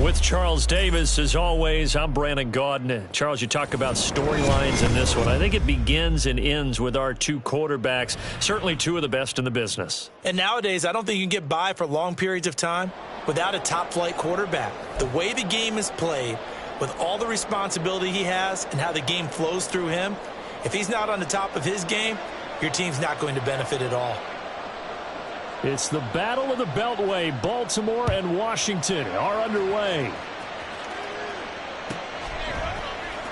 With Charles Davis, as always, I'm Brandon Gaudin. Charles, you talk about storylines in this one. I think it begins and ends with our two quarterbacks, certainly two of the best in the business. And nowadays, I don't think you can get by for long periods of time without a top-flight quarterback. The way the game is played, with all the responsibility he has and how the game flows through him, if he's not on the top of his game, your team's not going to benefit at all. It's the Battle of the Beltway. Baltimore and Washington are underway.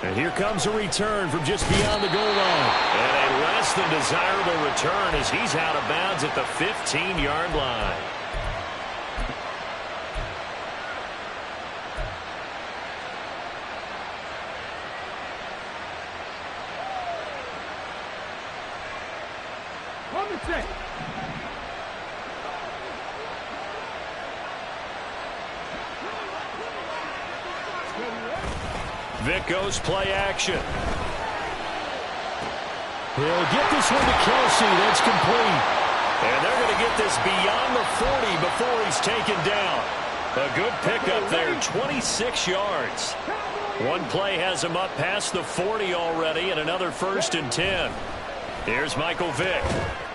And here comes a return from just beyond the goal line. And a less than desirable return as he's out of bounds at the 15-yard line. On the set. Vic goes play action. He'll get this one to Kelsey. That's complete. And they're going to get this beyond the 40 before he's taken down. A good pickup there, 26 yards. One play has him up past the 40 already, and another 1st and 10. Here's Michael Vick.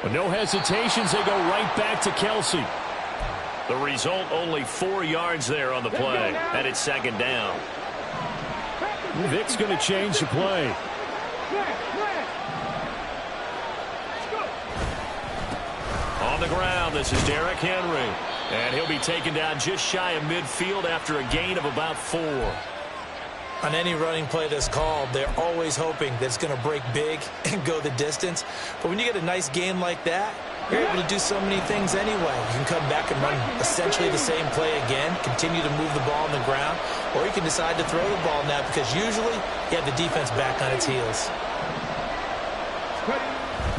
With no hesitations, they go right back to Kelsey. The result, only 4 yards there on the play, and it's 2nd down. Vick's going to change the play. On the ground, this is Derrick Henry. And he'll be taken down just shy of midfield after a gain of about 4. On any running play that's called, they're always hoping that it's going to break big and go the distance. But when you get a nice gain like that, you're able to do so many things anyway. You can come back and run essentially the same play again, continue to move the ball on the ground, or you can decide to throw the ball now because usually you have the defense back on its heels.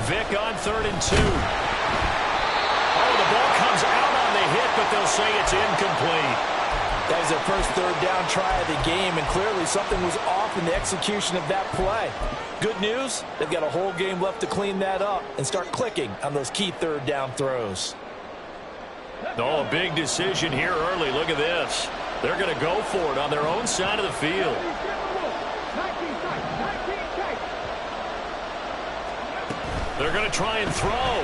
Vick on 3rd and 2. Oh, the ball comes out on the hit, but they'll say it's incomplete. That was their first 3rd down try of the game, and clearly something was off in the execution of that play. Good news, they've got a whole game left to clean that up and start clicking on those key 3rd down throws. Oh, a big decision here early. Look at this. They're going to go for it on their own side of the field. They're going to try and throw.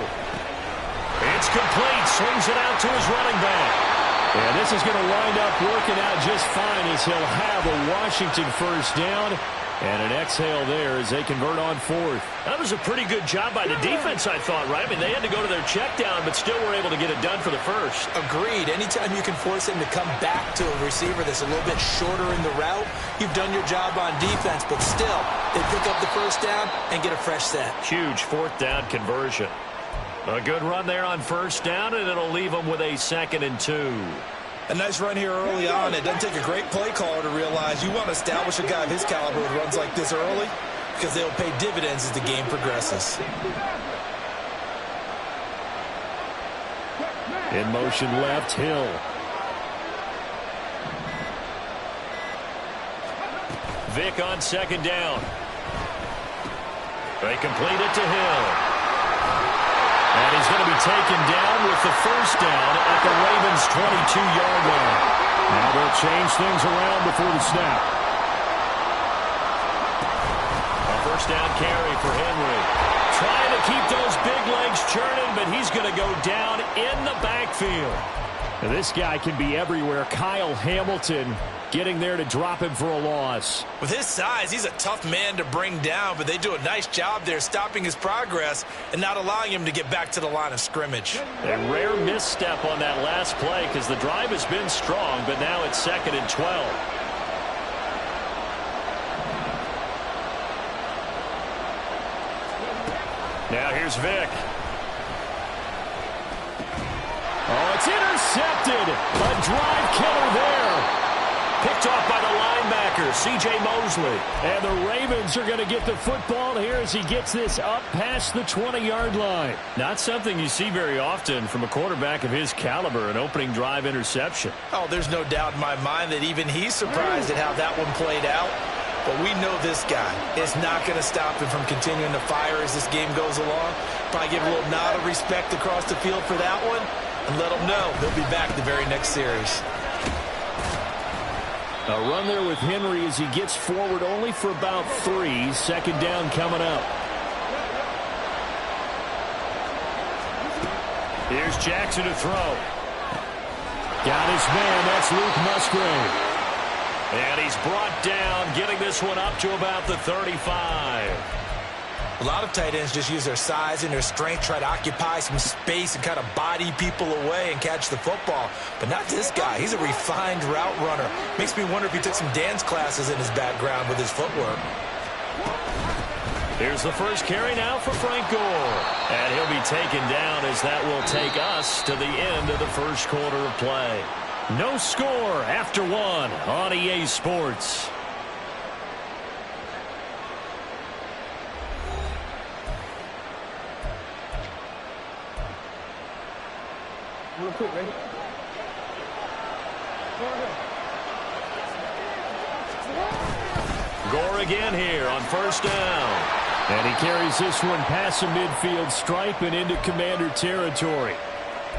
It's complete. Swings it out to his running back. And this is going to wind up working out just fine as he'll have a Washington 1st down. And an exhale there as they convert on 4th. That was a pretty good job by the defense, I thought, right? I mean, they had to go to their check down, but still were able to get it done for the 1st. Agreed. Anytime you can force him to come back to a receiver that's a little bit shorter in the route, you've done your job on defense, but still, they pick up the 1st down and get a fresh set. Huge 4th down conversion. A good run there on 1st down, and it'll leave them with a 2nd and 2. A nice run here early on. It doesn't take a great play caller to realize you want to establish a guy of his caliber with runs like this early because they'll pay dividends as the game progresses. In motion left, Hill. Vick on 2nd down. They complete it to Hill. And he's going to be taken down with the 1st down at the Ravens' 22-yard line. Now they'll change things around before the snap. A 1st down carry for Henry. Trying to keep those big legs churning, but he's going to go down in the backfield. Now this guy can be everywhere. Kyle Hamilton getting there to drop him for a loss. With his size, he's a tough man to bring down, but they do a nice job there stopping his progress and not allowing him to get back to the line of scrimmage. A rare misstep on that last play because the drive has been strong, but now it's 2nd and 12. Now here's Vick. Oh, it's intercepted. A drive killer there. Picked off by the linebacker, C.J. Mosley. And the Ravens are going to get the football here as he gets this up past the 20-yard line. Not something you see very often from a quarterback of his caliber, an opening drive interception. Oh, there's no doubt in my mind that even he's surprised at how that one played out. But we know this guy is not going to stop him from continuing to fire as this game goes along. Probably give a little nod of respect across the field for that one and let him know he'll be back the very next series. A run there with Henry as he gets forward only for about 3. Second down coming up. Here's Jackson to throw. Got his man. That's Luke Musgrave. And he's brought down, getting this one up to about the 35. A lot of tight ends just use their size and their strength, try to occupy some space and kind of body people away and catch the football. But not this guy. He's a refined route runner. Makes me wonder if he took some dance classes in his background with his footwork. Here's the first carry now for Frank Gore. And he'll be taken down as that will take us to the end of the first quarter of play. No score after 1 on EA Sports. Real quick, ready? Gore again here on first down. And he carries this one past the midfield stripe and into Commander territory.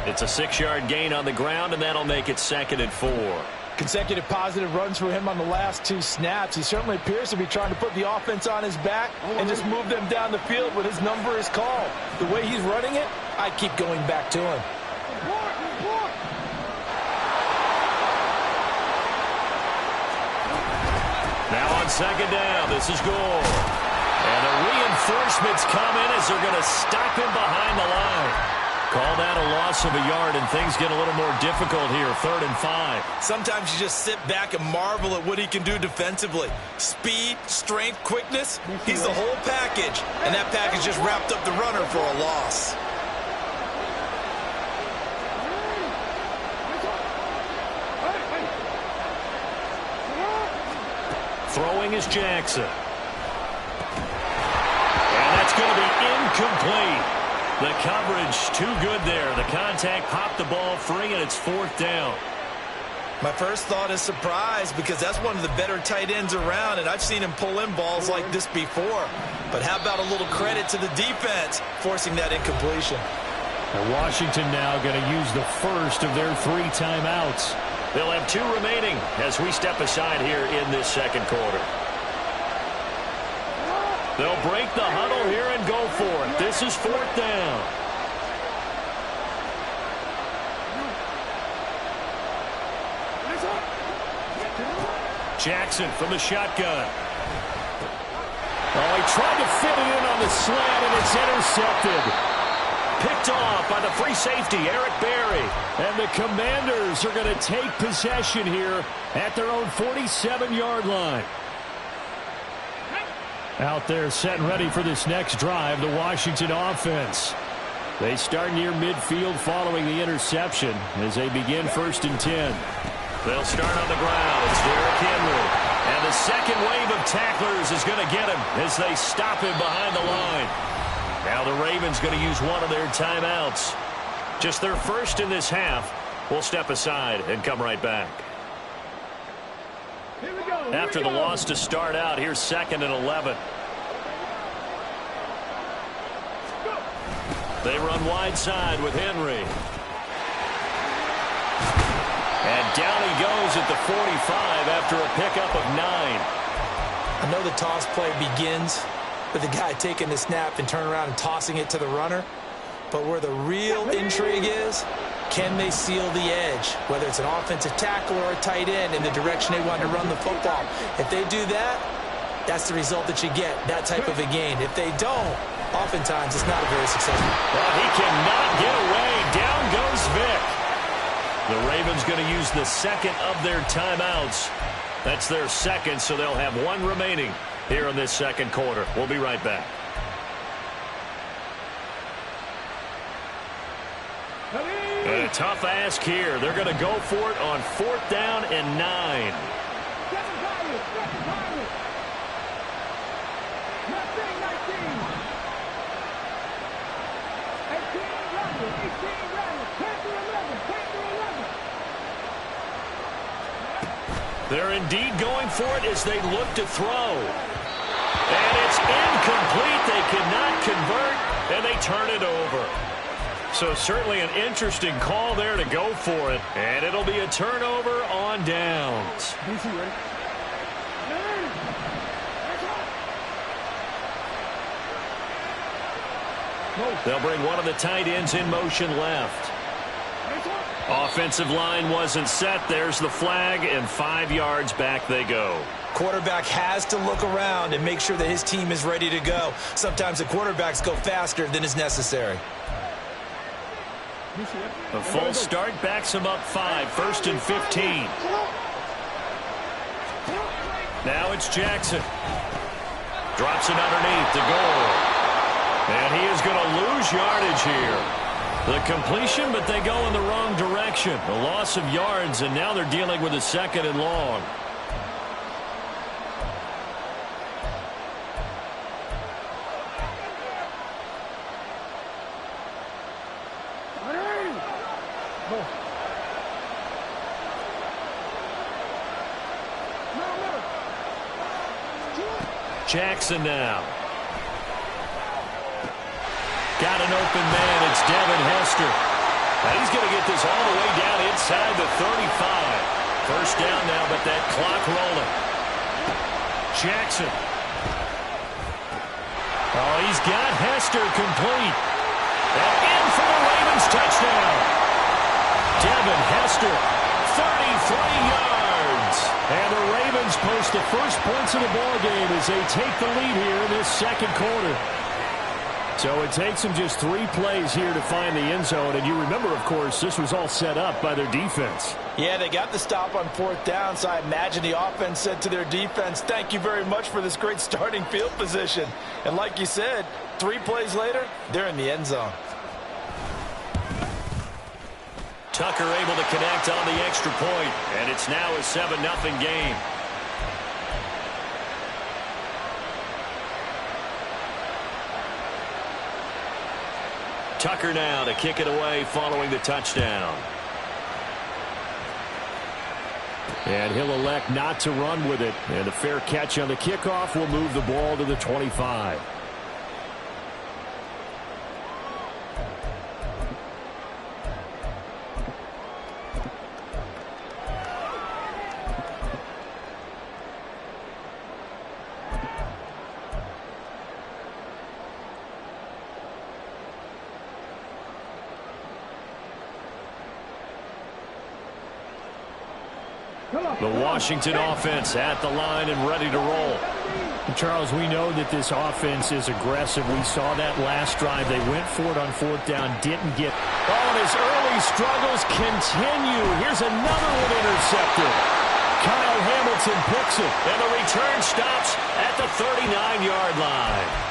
It's a 6-yard gain on the ground, and that'll make it 2nd and 4. Consecutive positive runs for him on the last 2 snaps. He certainly appears to be trying to put the offense on his back and just move them down the field when his number is called. The way he's running it, I keep going back to him. Now on second down, this is Gore. And the reinforcements come in as they're going to stop him behind the line. Called out a loss of a yard, and things get a little more difficult here, 3rd and 5. Sometimes you just sit back and marvel at what he can do defensively. Speed, strength, quickness, he's the whole package. And that package just wrapped up the runner for a loss. Throwing is Jackson. And that's going to be incomplete. The coverage too good there. The contact popped the ball free, and it's 4th down. My first thought is surprise, because that's one of the better tight ends around, and I've seen him pull in balls like this before. But how about a little credit to the defense forcing that incompletion? And Washington now going to use the first of their 3 timeouts. They'll have 2 remaining as we step aside here in this second quarter. They'll break the huddle here and go for it. This is 4th down. Jackson from the shotgun. Oh, he tried to fit it in on the slant, and it's intercepted. Picked off by the free safety, Eric Berry. And the Commanders are going to take possession here at their own 47-yard line. Out there set and ready for this next drive, the Washington offense. They start near midfield following the interception as they begin 1st and 10. They'll start on the ground. It's Derrick Henry. And the second wave of tacklers is going to get him as they stop him behind the line. Now the Ravens going to use one of their timeouts. Just their first in this half. We'll step aside and come right back. After the loss to start out, here's 2nd and 11. They run wide side with Henry. And down he goes at the 45 after a pickup of 9. I know the toss play begins with the guy taking the snap and turn around and tossing it to the runner. But where the real intrigue is, can they seal the edge, whether it's an offensive tackle or a tight end, in the direction they want to run the football? If they do that, that's the result that you get, that type of a gain. If they don't, oftentimes it's not a very successful. Well, he cannot get away. Down goes Vick. The Ravens going to use the second of their timeouts. That's their second, so they'll have 1 remaining here in this second quarter. We'll be right back. And a tough ask here. They're going to go for it on 4th down and 9. They're indeed going for it as they look to throw. And it's incomplete. They cannot convert, and they turn it over. So certainly an interesting call there to go for it. And it'll be a turnover on downs. They'll bring one of the tight ends in motion left. Offensive line wasn't set. There's the flag, and 5 yards back they go. Quarterback has to look around and make sure that his team is ready to go. Sometimes the quarterbacks go faster than is necessary. A full start backs him up 5, 1st and 15. Now it's Jackson. Drops it underneath to goal. And he is going to lose yardage here. The completion, but they go in the wrong direction. A loss of yards, and now they're dealing with a 2nd and long. Jackson now. Got an open man. It's Devin Hester. Now he's going to get this all the way down inside the 35. First down now, but that clock rolling. Jackson. Oh, he's got Hester complete. And in for the Ravens touchdown. Devin Hester, 33 yards. And the Ravens post the first points of the ballgame as they take the lead here in this 2nd quarter. So it takes them just 3 plays here to find the end zone. And you remember, of course, this was all set up by their defense. Yeah, they got the stop on 4th down, so I imagine the offense said to their defense, thank you very much for this great starting field position. And like you said, 3 plays later, they're in the end zone. Tucker able to connect on the extra point, and it's now a 7-0 game. Tucker now to kick it away following the touchdown. And he'll elect not to run with it. And a fair catch on the kickoff will move the ball to the 25. The Washington offense at the line and ready to roll. Charles, we know that this offense is aggressive. We saw that last drive. They went for it on 4th down, didn't get. Oh, and his early struggles continue. Here's another one intercepted. Kyle Hamilton picks it, and the return stops at the 39-yard line.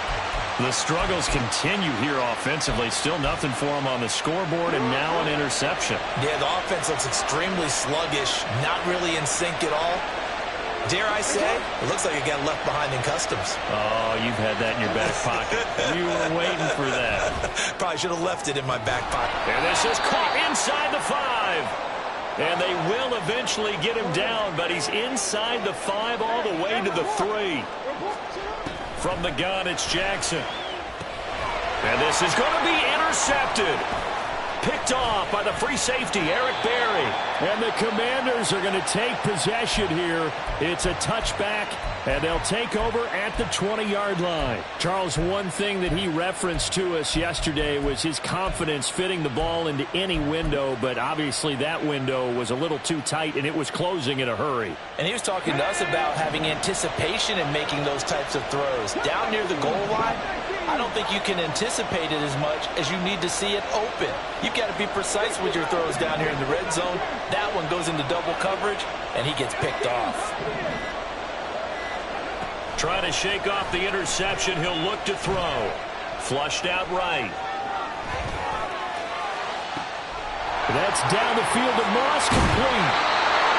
The struggles continue here offensively. Still nothing for him on the scoreboard, and now an interception. Yeah, the offense looks extremely sluggish, not really in sync at all. Dare I say, it looks like it got left behind in customs. Oh, you've had that in your back pocket. You were waiting for that. Probably should have left it in my back pocket. And this is caught inside the 5. And they will eventually get him down, but he's inside the 5 all the way to the 3. From the gun, it's Jackson. And this is going to be intercepted. Picked off by the free safety, Eric Berry. And the Commanders are going to take possession here. It's a touchback, and they'll take over at the 20-yard line. Charles, one thing that he referenced to us yesterday was his confidence fitting the ball into any window, but obviously that window was a little too tight, and it was closing in a hurry. And he was talking to us about having anticipation in making those types of throws. Down near the goal line, I don't think you can anticipate it as much as you need to see it open. You've got to be precise with your throws down here in the red zone. That one goes into double coverage, and he gets picked off. Trying to shake off the interception. He'll look to throw. Flushed out right. That's down the field to Moss, complete.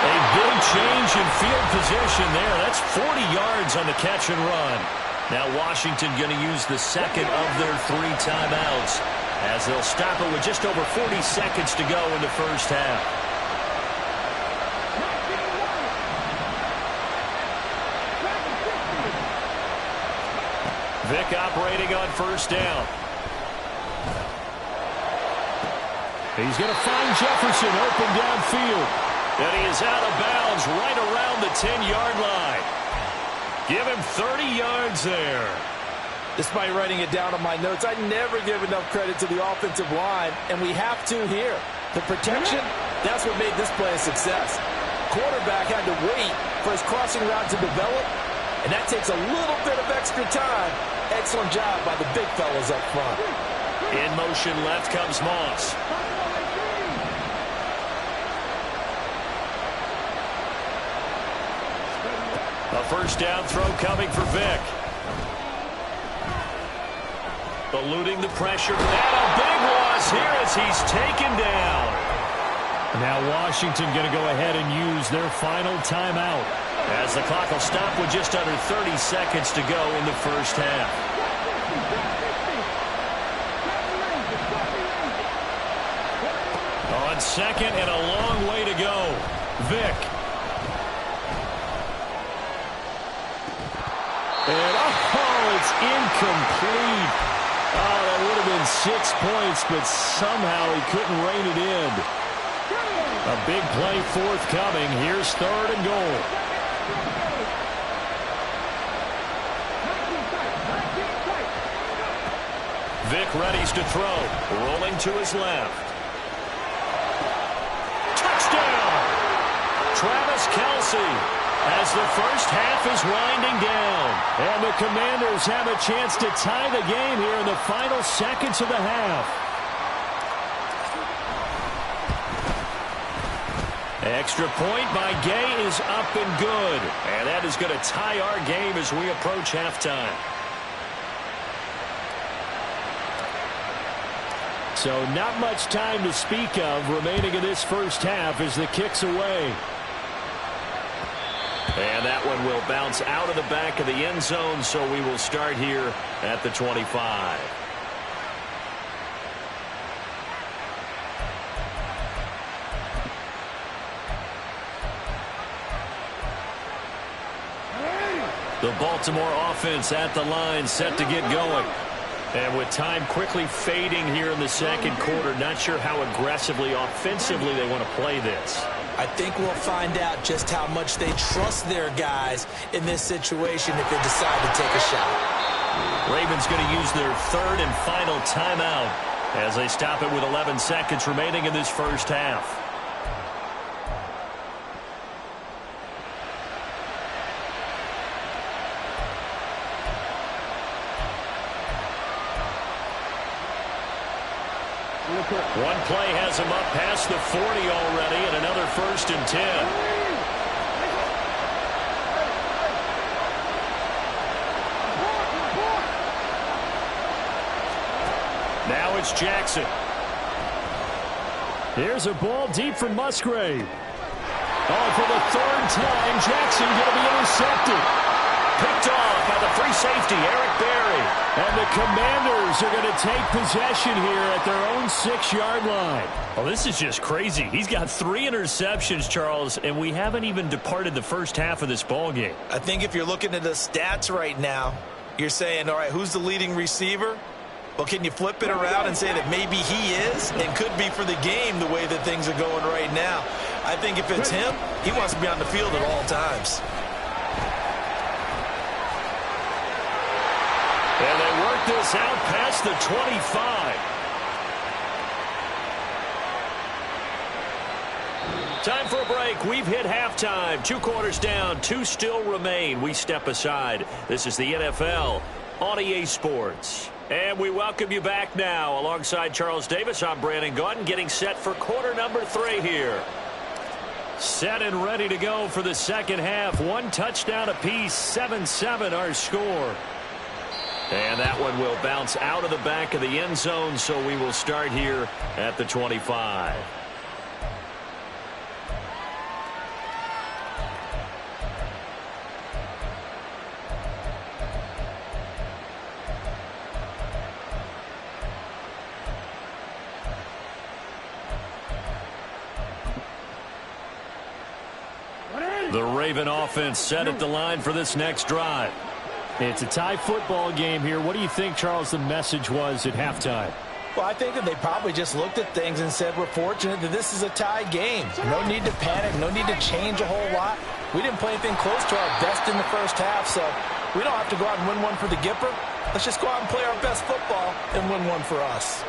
A big change in field position there. That's 40 yards on the catch and run. Now Washington going to use the second of their 3 timeouts as they'll stop it with just over 40 seconds to go in the first half. Vick operating on first down. He's going to find Jefferson open downfield. And he is out of bounds right around the 10-yard line. Give him 30 yards there. Despite writing it down on my notes, I never give enough credit to the offensive line, and we have to here. The protection, that's what made this play a success. Quarterback had to wait for his crossing route to develop, and that takes a little bit of extra time. Excellent job by the big fellas up front. In motion left comes Moss. A first down throw coming for Vick. Eluding the pressure. And a big loss here as he's taken down. Now Washington going to go ahead and use their final timeout, as the clock will stop with just under 30 seconds to go in the first half. On second and a long way to go. Vick. And it's incomplete. Oh, that would have been 6 points, but somehow he couldn't rein it in. A big play forthcoming. Here's 3rd and goal. Vick readies to throw. Rolling to his left. Touchdown! Travis Kelce. As the first half is winding down. And the Commanders have a chance to tie the game here in the final seconds of the half. Extra point by Gay is up and good. And that is going to tie our game as we approach halftime. So not much time to speak of remaining in this first half as the kick's away. And that one will bounce out of the back of the end zone, so we will start here at the 25. The Baltimore offense at the line, set to get going. And with time quickly fading here in the second quarter, not sure how aggressively, offensively they want to play this. I think we'll find out just how much they trust their guys in this situation if they decide to take a shot. Ravens going to use their 3rd and final timeout as they stop it with 11 seconds remaining in this first half. One play has him up past the 40 already, and another 1st and 10. Now it's Jackson. Here's a ball deep from Musgrave. Oh, for the 3rd time, Jackson going to be intercepted. Picked off by the free safety, Eric Berry. And the Commanders are going to take possession here at their own 6-yard line. Well, this is just crazy. He's got 3 interceptions, Charles, and we haven't even departed the first half of this ball game. I think if you're looking at the stats right now, you're saying, all right, who's the leading receiver? Well, can you flip it around and say that maybe he is and could be for the game the way that things are going right now? I think if it's him, he wants to be on the field at all times. And they work this out past the 25. Time for a break. We've hit halftime. 2 quarters down. 2 still remain. We step aside. This is the NFL on EA Sports. And we welcome you back now. Alongside Charles Davis, I'm Brandon Gaudin, getting set for quarter number 3 here. Set and ready to go for the second half. 1 touchdown apiece. 7-7 our score. And that one will bounce out of the back of the end zone, so we will start here at the 25. The Raven offense set at the line for this next drive. It's a tie football game here. What do you think, Charles, the message was at halftime? Well, I think that they probably just looked at things and said, we're fortunate that this is a tie game. No need to panic, no need to change a whole lot. We didn't play anything close to our best in the first half, so we don't have to go out and win one for the Gipper. Let's just go out and play our best football and win one for us.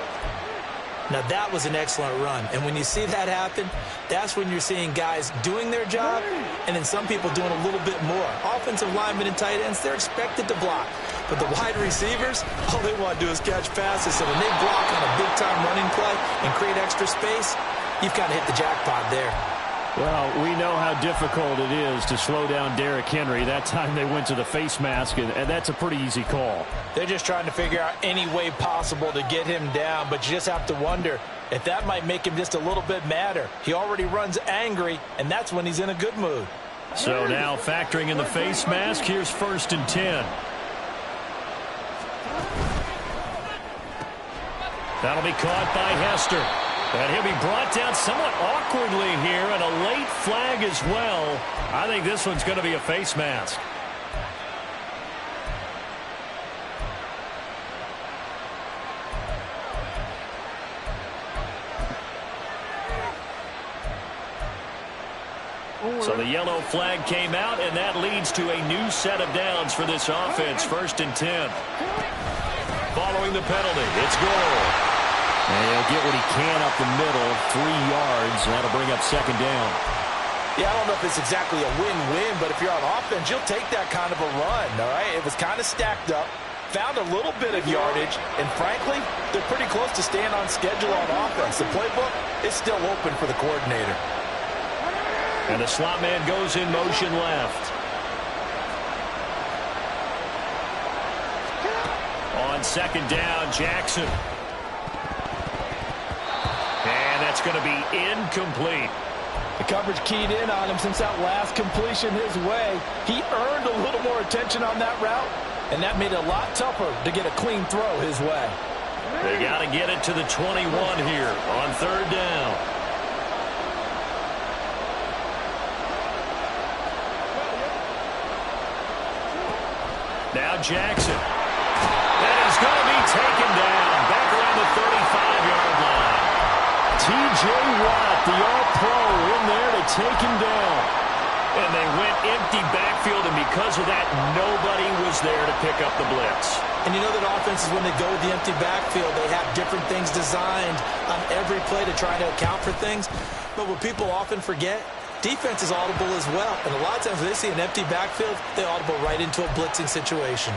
Now, that was an excellent run, and when you see that happen, that's when you're seeing guys doing their job and then some people doing a little bit more. Offensive linemen and tight ends, they're expected to block. But the wide receivers, all they want to do is catch passes. So when they block on a big-time running play and create extra space, you've got to hit the jackpot there. Well, we know how difficult it is to slow down Derrick Henry. That time they went to the face mask, and that's a pretty easy call. They're just trying to figure out any way possible to get him down, but you just have to wonder if that might make him just a little bit madder. He already runs angry, and that's when he's in a good mood. So now factoring in the face mask, here's 1st and 10. That'll be caught by Hester. And he'll be brought down somewhat awkwardly here, and a late flag as well. I think this one's going to be a face mask. So the yellow flag came out, and that leads to a new set of downs for this offense. 1st and 10. Following the penalty, it's goal. And he'll get what he can up the middle, 3 yards. That'll bring up 2nd down. Yeah, I don't know if it's exactly a win-win, but if you're on offense, you'll take that kind of a run, all right? It was kind of stacked up, found a little bit of yardage, and frankly, they're pretty close to staying on schedule on offense. The playbook is still open for the coordinator. And the slot man goes in motion left. On 2nd down, Jackson. And that's going to be incomplete. The coverage keyed in on him since that last completion his way. He earned a little more attention on that route, and that made it a lot tougher to get a clean throw his way. They got to get it to the 21 here on 3rd down. Now Jackson. That is going to be taken down back around the 35-yard line. T.J. Watt, the all-pro, in there to take him down. And they went empty backfield, and because of that, nobody was there to pick up the blitz. And you know that offenses, when they go with the empty backfield, they have different things designed on every play to try to account for things. But what people often forget, defense is audible as well. And a lot of times when they see an empty backfield, they audible right into a blitzing situation.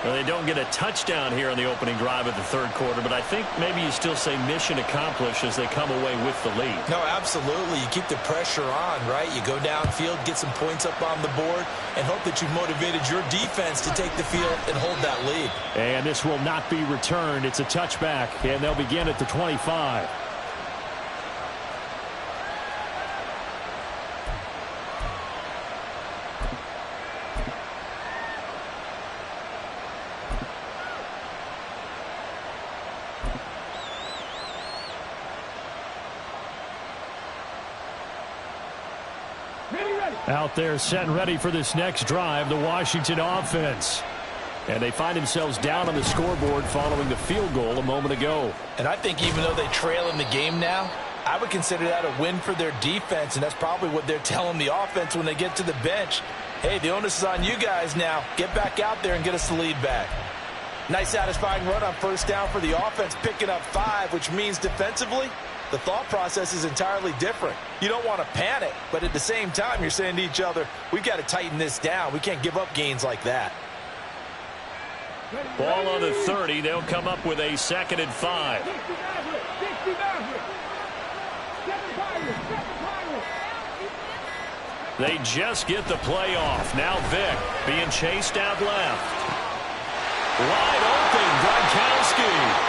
Well, they don't get a touchdown here on the opening drive of the 3rd quarter, but I think maybe you still say mission accomplished as they come away with the lead. No, absolutely. You keep the pressure on, right? You go downfield, get some points up on the board, and hope that you've motivated your defense to take the field and hold that lead. And this will not be returned. It's a touchback, and they'll begin at the 25. Out there set and ready for this next drive, the Washington offense. And they find themselves down on the scoreboard following the field goal a moment ago. And I think even though they trail in the game now, I would consider that a win for their defense, and that's probably what they're telling the offense when they get to the bench. Hey, the onus is on you guys now. Get back out there and get us the lead back. Nice satisfying run on 1st down for the offense, picking up 5, which means defensively, the thought process is entirely different. You don't want to panic, but at the same time, you're saying to each other, we've got to tighten this down. We can't give up gains like that. Ball on the 30. They'll come up with a 2nd and 5. They just get the play off. Now Vick being chased out left. Wide open, Gronkowski.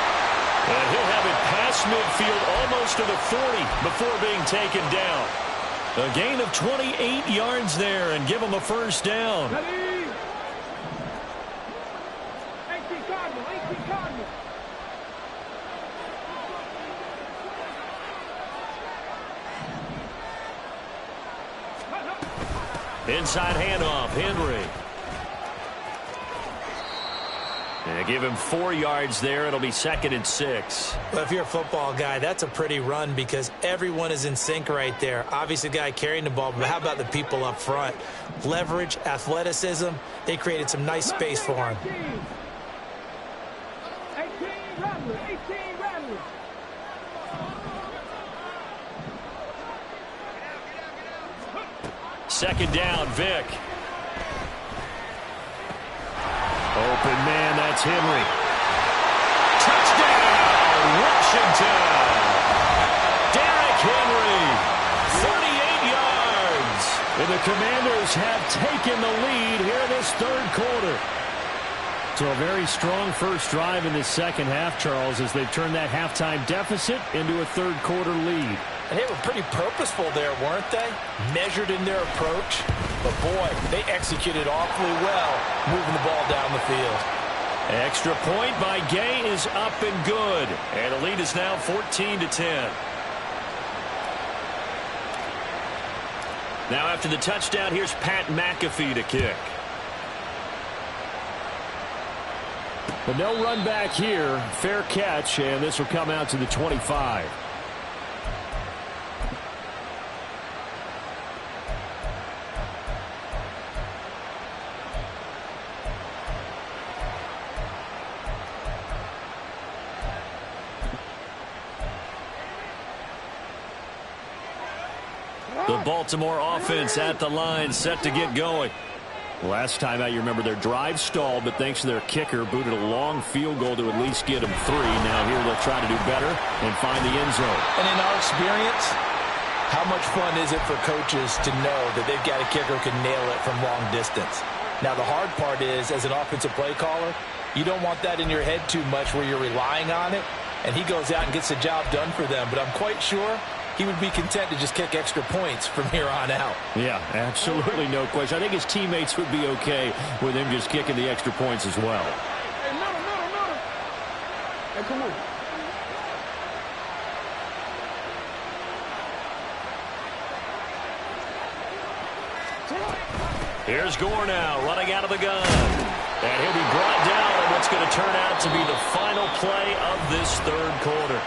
And he'll have it past midfield almost to the 40 before being taken down. A gain of 28 yards there and give him a 1st down. Inside handoff, Henry. And give him 4 yards there. It'll be 2nd and 6. Well, if you're a football guy, that's a pretty run because everyone is in sync right there. Obviously, the guy carrying the ball, but how about the people up front? Leverage, athleticism, they created some nice space for him. 18 Rattler. Second down, Vic. Open man, that's Henry. Touchdown, Washington. Derrick Henry, 38 yards. And the Commanders have taken the lead here in this third quarter. So a very strong first drive in this second half, Charles, as they've turned that halftime deficit into a third quarter lead. And they were pretty purposeful there, weren't they? Measured in their approach. But, boy, they executed awfully well moving the ball down the field. Extra point by Gay is up and good. And the lead is now 14-10. Now after the touchdown, here's Pat McAfee to kick. But no run back here. Fair catch, and this will come out to the 25. The Baltimore offense at the line, set to get going. Last time out, you remember their drive stalled, but thanks to their kicker, booted a long field goal to at least get them 3. Now here they'll try to do better and find the end zone. And in our experience, how much fun is it for coaches to know that they've got a kicker who can nail it from long distance? Now, the hard part is, as an offensive play caller, you don't want that in your head too much where you're relying on it, and he goes out and gets the job done for them. But I'm quite sure he would be content to just kick extra points from here on out. Yeah, absolutely no question. I think his teammates would be okay with him just kicking the extra points as well. Hey, no. Hey, come on. Here's Gore now, running out of the gun. And he'll be brought down on what's going to turn out to be the final play of this third quarter.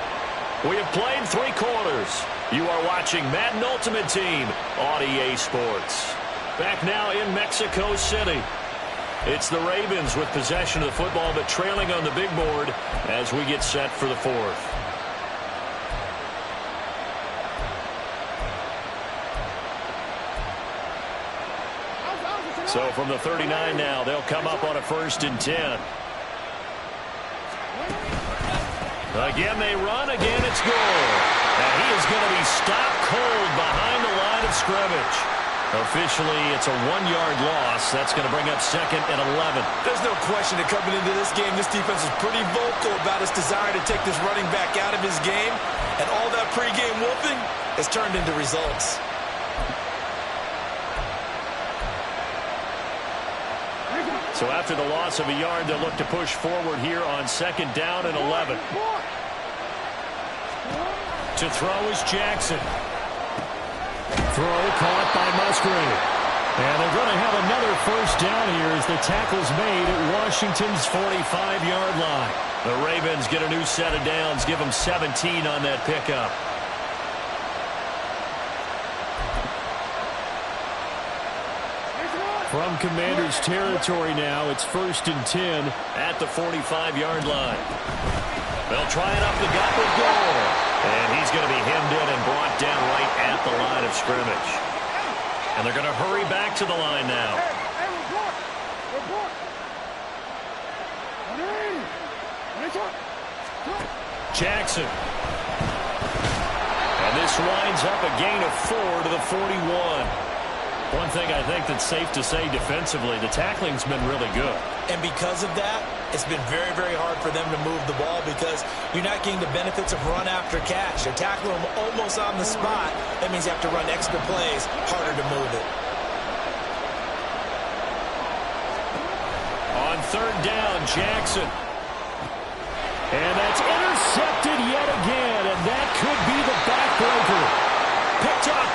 We have played 3 quarters. You are watching Madden Ultimate Team on EA Sports. Back now in Mexico City. It's the Ravens with possession of the football, but trailing on the big board as we get set for the 4th. So from the 39 now, they'll come up on a 1st and 10. Again, they run. Again, it's Gore. And he is going to be stopped cold behind the line of scrimmage. Officially, it's a 1-yard loss. That's going to bring up 2nd and 11. There's no question that coming into this game, this defense is pretty vocal about its desire to take this running back out of his game. And all that pregame whooping has turned into results. So after the loss of a yard, they'll look to push forward here on 2nd down and 11. To throw is Jackson. Throw caught by Musgrave. And they're going to have another 1st down here as the tackle's made at Washington's 45-yard line. The Ravens get a new set of downs, give them 17 on that pickup. From Commanders territory now, it's 1st and 10 at the 45-yard line. They'll try it up the gut with Gore. And he's going to be hemmed in and brought down right at the line of scrimmage. And they're going to hurry back to the line now. Jackson. And this winds up a gain of 4 to the 41. One thing I think that's safe to say defensively, the tackling's been really good. And because of that, it's been very, very hard for them to move the ball because you're not getting the benefits of run after catch. They're tackling them almost on the spot. That means you have to run extra plays, harder to move it. On 3rd down, Jackson. And that's intercepted yet again, and that could be the backbreaker. Picked up.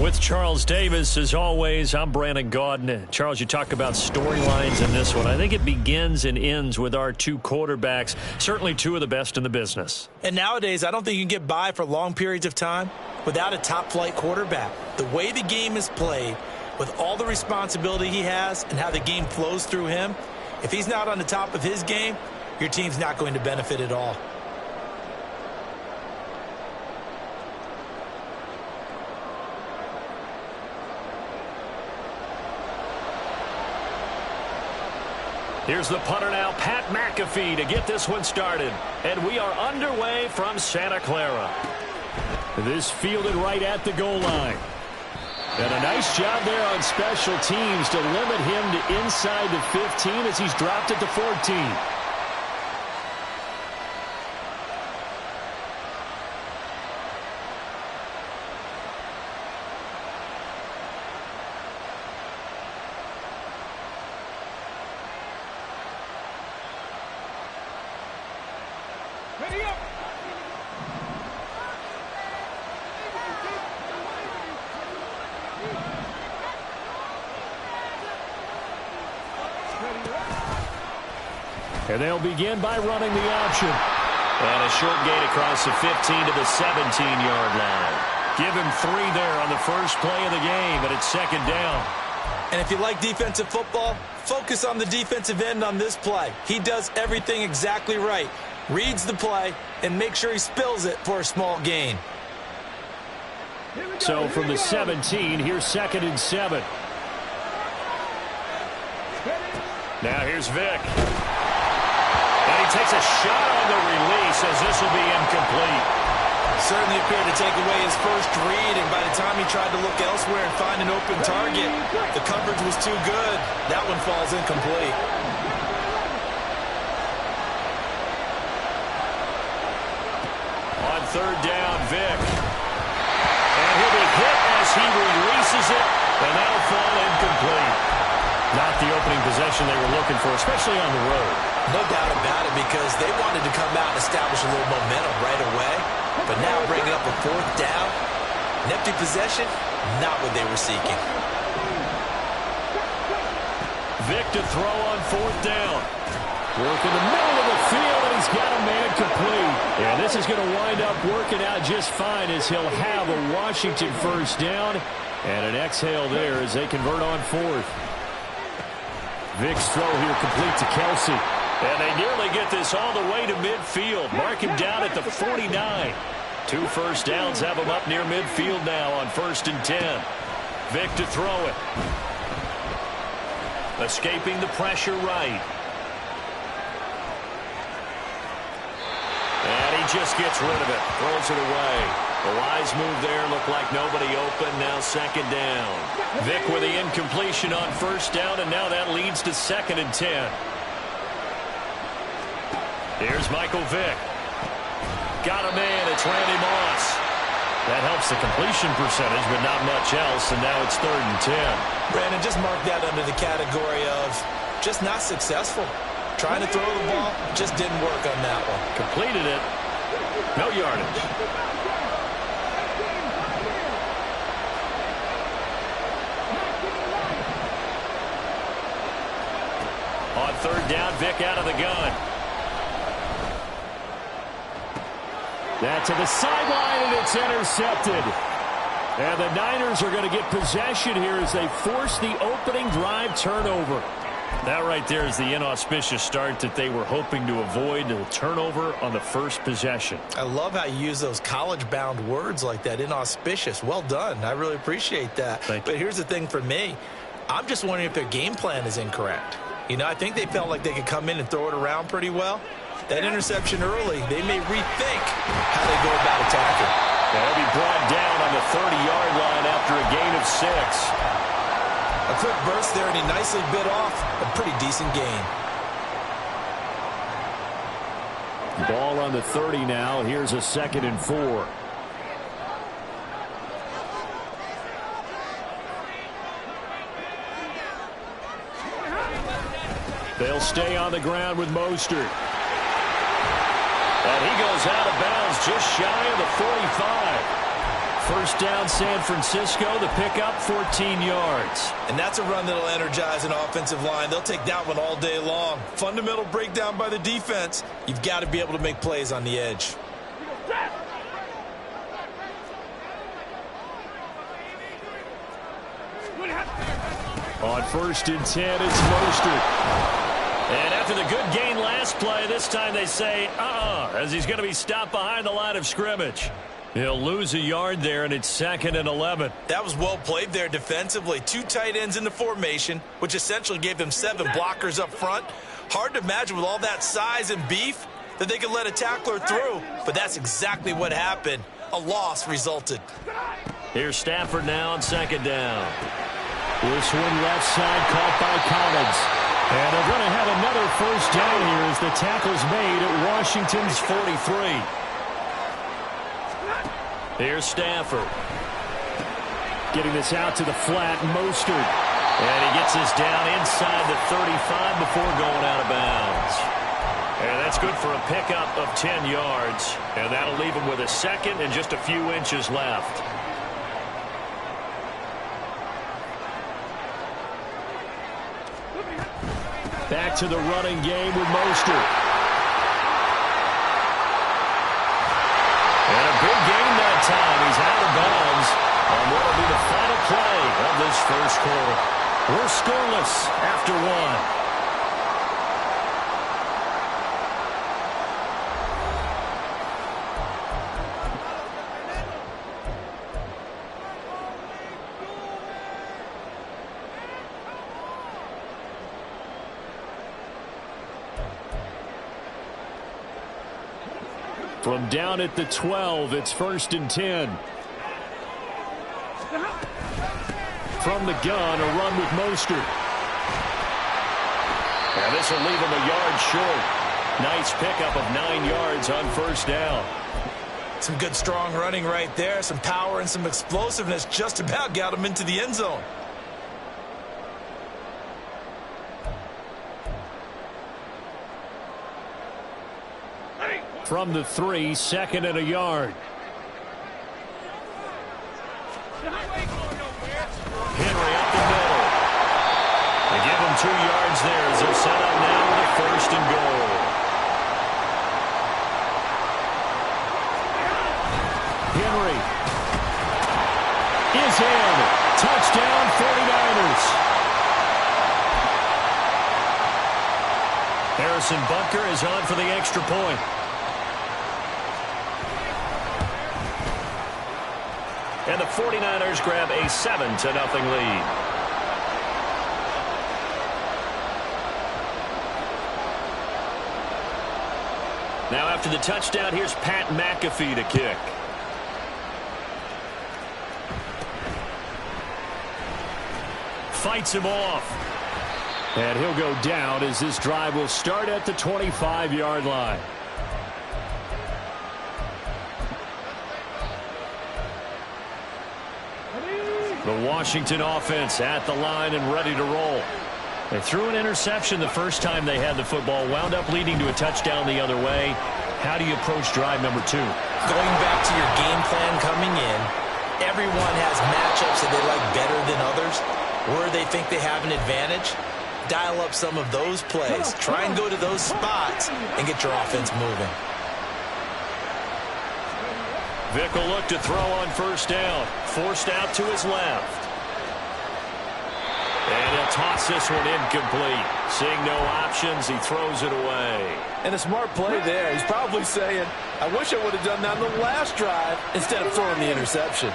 With Charles Davis, as always, I'm Brandon Gaudin. Charles, you talk about storylines in this one. I think it begins and ends with our two quarterbacks, certainly two of the best in the business. And nowadays, I don't think you can get by for long periods of time without a top-flight quarterback. The way the game is played, with all the responsibility he has and how the game flows through him, if he's not on the top of his game, your team's not going to benefit at all. Here's the punter now, Pat McAfee, to get this one started. And we are underway from Santa Clara. This fielded right at the goal line. And a nice job there on special teams to limit him to inside the 15 as he's dropped at the 14. Ready up. And they'll begin by running the option. And a short gain across the 15 to the 17-yard line. Give him 3 there on the first play of the game, and it's second down. And if you like defensive football, focus on the defensive end on this play. He does everything exactly right. Reads the play and make sure he spills it for a small gain. So from the 17, here's 2nd and 7. Now here's Vic. And he takes a shot on the release as this will be incomplete. Certainly appeared to take away his first read, and by the time he tried to look elsewhere and find an open target, the coverage was too good. That one falls incomplete. On 3rd down, Vic. And he'll be hit as he releases it, and that'll fall incomplete. Not the opening possession they were looking for, especially on the road. No doubt about it, because they wanted to come out and establish a little momentum right away. But now bringing up a 4th down, an empty possession, not what they were seeking. Vic to throw on 4th down. Work in the middle of the field, and he's got a man complete. And this is going to wind up working out just fine as he'll have a Washington first down. And an exhale there as they convert on 4th. Vic's throw here complete to Kelsey. And they nearly get this all the way to midfield. Mark him down at the 49. 2 first downs have him up near midfield now on 1st and 10. Vic to throw it. Escaping the pressure right. And he just gets rid of it. Throws it away. A wise move there. Looked like nobody open. Now 2nd down. Vic with the incompletion on 1st down, and now that leads to 2nd and 10. Here's Michael Vick. Got a man. It's Randy Moss. That helps the completion percentage, but not much else, and now it's 3rd and 10. Brandon, just mark that under the category of just not successful. Trying to throw the ball, just didn't work on that one. Completed it. No yardage. On 3rd down, Vic out of the gun. That to the sideline, and it's intercepted. And the Niners are going to get possession here as they force the opening drive turnover. That right there is the inauspicious start that they were hoping to avoid, the turnover on the first possession. I love how you use those college-bound words like that, inauspicious. Well done. I really appreciate that. Thank you. But here's the thing for me. I'm just wondering if their game plan is incorrect. You know, I think they felt like they could come in and throw it around pretty well. That interception early, they may rethink how they go about attacking. They'll be brought down on the 30-yard line after a gain of 6. A quick burst there, and he nicely bit off a pretty decent gain. Ball on the 30 now. Here's a 2nd and 4. They'll stay on the ground with Mostert. And he goes out of bounds just shy of the 45. First down, San Francisco. The pickup, 14 yards. And that's a run that'll energize an offensive line. They'll take that one all day long. Fundamental breakdown by the defense. You've got to be able to make plays on the edge. On 1st and 10, it's Mostert. And after the good gain last play, this time they say, as he's going to be stopped behind the line of scrimmage. He'll lose a yard there, and it's 2nd and 11. That was well played there defensively. 2 tight ends in the formation, which essentially gave them 7 blockers up front. Hard to imagine with all that size and beef that they could let a tackler through, but that's exactly what happened. A loss resulted. Here's Stafford now on 2nd down. This one left side caught by Collins. And they're going to have another first down here as the tackle's made at Washington's 43. Here's Stafford. Getting this out to the flat, Mostert. And he gets this down inside the 35 before going out of bounds. And that's good for a pickup of 10 yards. And that'll leave him with a second and just a few inches left. Back to the running game with Mostert. And a big gain that time. He's out of bounds on what will be the final play of this first quarter. We're scoreless after 1. From down at the 12, it's 1st and 10. From the gun, a run with Mostert. And this will leave him a yard short. Nice pickup of 9 yards on 1st down. Some good strong running right there. Some power and some explosiveness just about got him into the end zone. From the 3, 2nd and a yard. Henry up the middle. They give him 2 yards there as they'll set up now with a 1st and goal. Henry is in. Touchdown 49ers. Harrison Butker is on for the extra point. And the 49ers grab a 7-0 lead. Now after the touchdown, here's Pat McAfee to kick. Fights him off. And he'll go down as this drive will start at the 25-yard line. The Washington offense at the line and ready to roll. They threw an interception the first time they had the football, wound up leading to a touchdown the other way. How do you approach drive number 2? Going back to your game plan coming in, everyone has matchups that they like better than others. Where they think they have an advantage, dial up some of those plays. Try and go to those spots and get your offense moving. Vick will look to throw on 1st down. Forced out to his left. And he'll toss this one incomplete. Seeing no options, he throws it away. And a smart play there. He's probably saying, I wish I would have done that on the last drive instead of throwing the interception.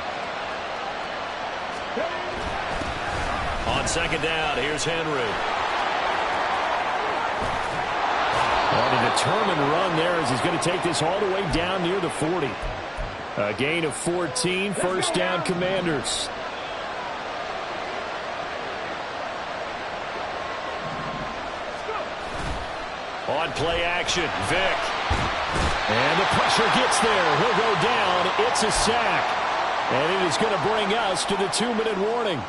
On 2nd down, here's Henry. On a determined run there as he's going to take this all the way down near the 40. A gain of 14, 1st down Commanders. On play action, Vick. And the pressure gets there. He'll go down. It's a sack. And it is going to bring us to the 2-minute warning.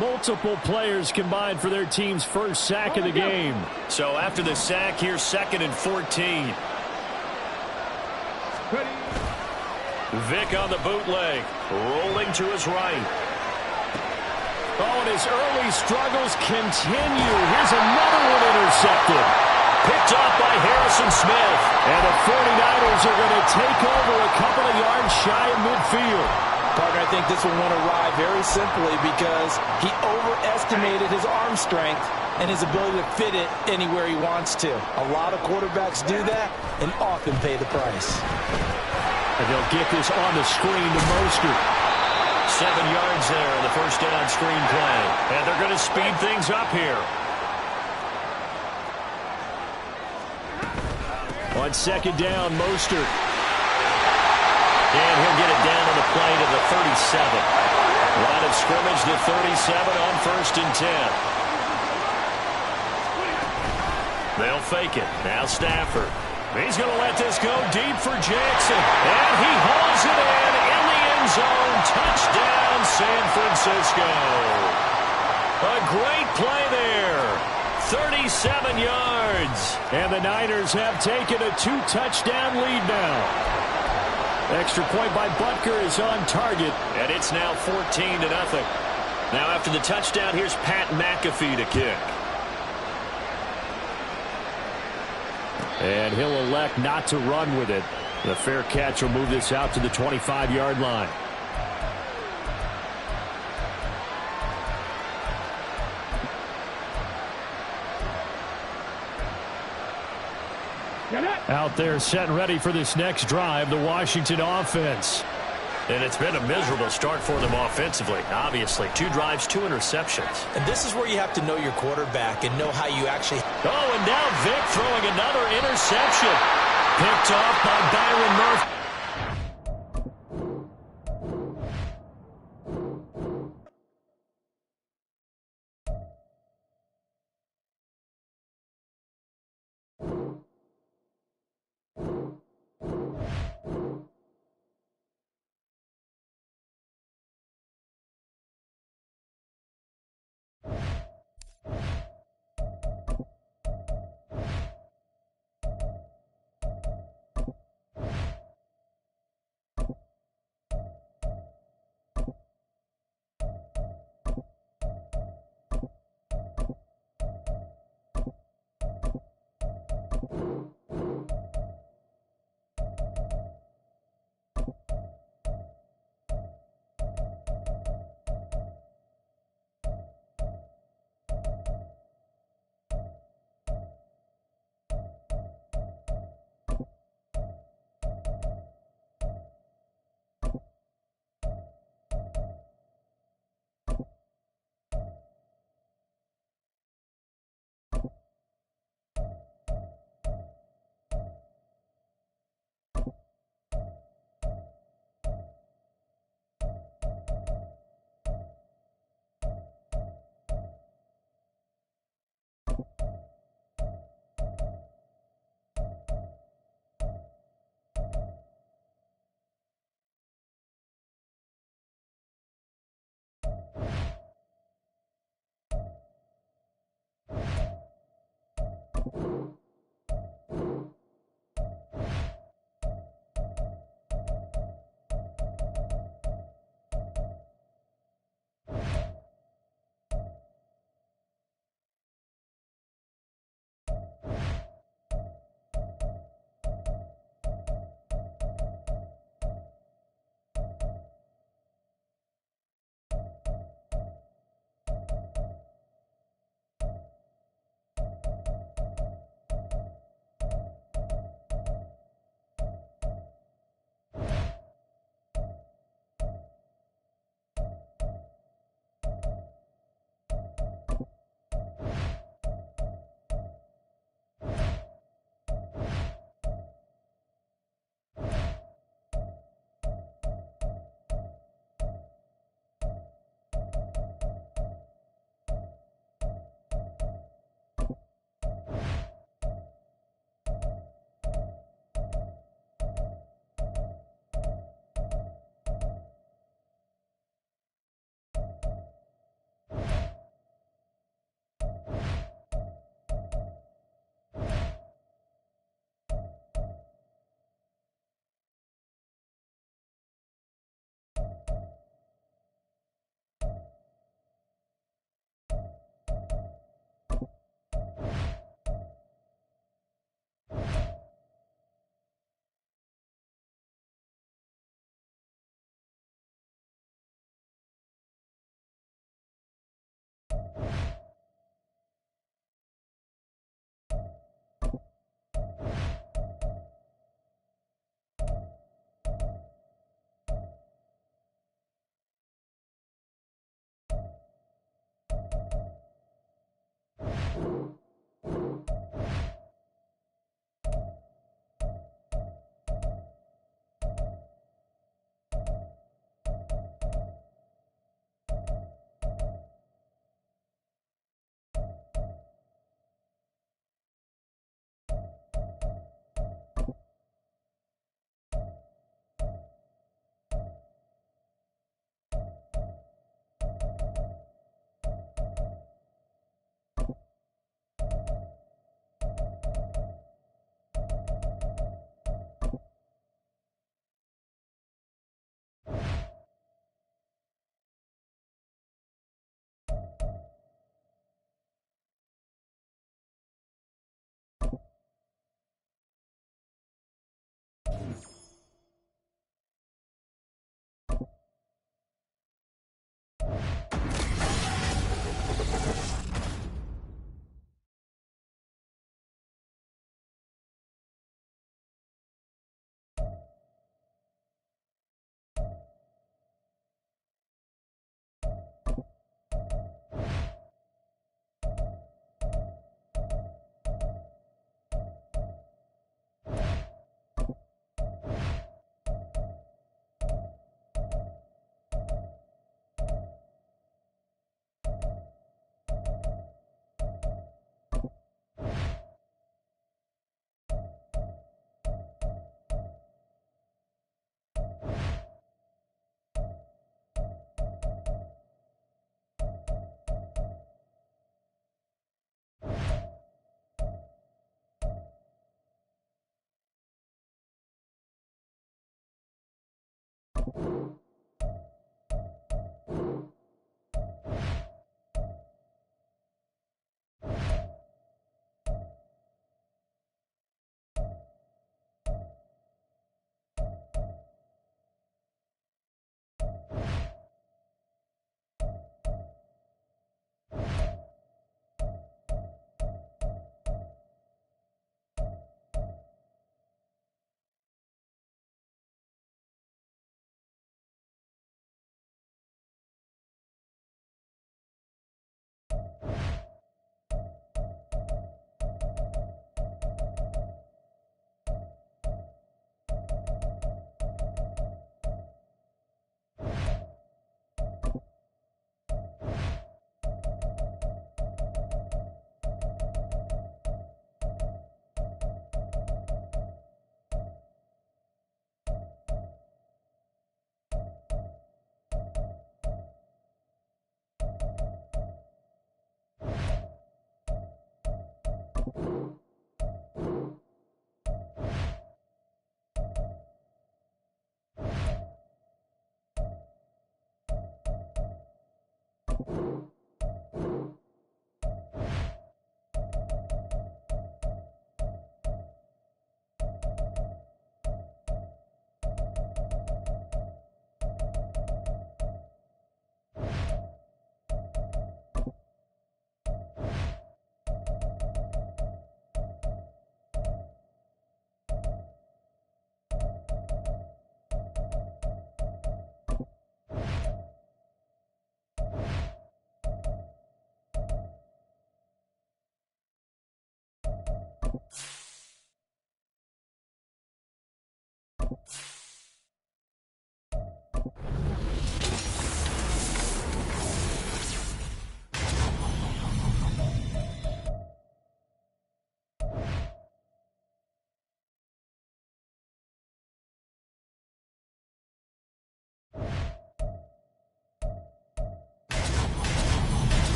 Multiple players combined for their team's first sack of the game. So after the sack, here's 2nd and 14. Vick on the bootleg, rolling to his right. Oh, and his early struggles continue. Here's another one intercepted. Picked off by Harrison Smith. And the 49ers are going to take over a couple of yards shy of midfield. Partner, I think this one won't arrive very simply because he overestimated his arm strength and his ability to fit it anywhere he wants to. A lot of quarterbacks do that and often pay the price. And they'll get this on the screen to Mostert. 7 yards there in the first down screen play. And they're going to speed things up here. On second down, Mostert. And he'll get it down on the play to the 37. Line of scrimmage to 37 on 1st and 10. They'll fake it. Now Stafford. He's going to let this go deep for Jackson. And he hauls it in the end zone. Touchdown, San Francisco. A great play there. 37 yards. And the Niners have taken a 2-touchdown lead now. Extra point by Butker is on target. And it's now 14-0. Now after the touchdown, here's Pat McAfee to kick. And he'll elect not to run with it. The fair catch will move this out to the 25-yard line. Out there set and ready for this next drive, the Washington offense. And it's been a miserable start for them offensively, obviously. 2 drives, 2 interceptions. And this is where you have to know your quarterback and know how you actually... Oh, and now Vick throwing another interception. Picked off by Byron Murphy.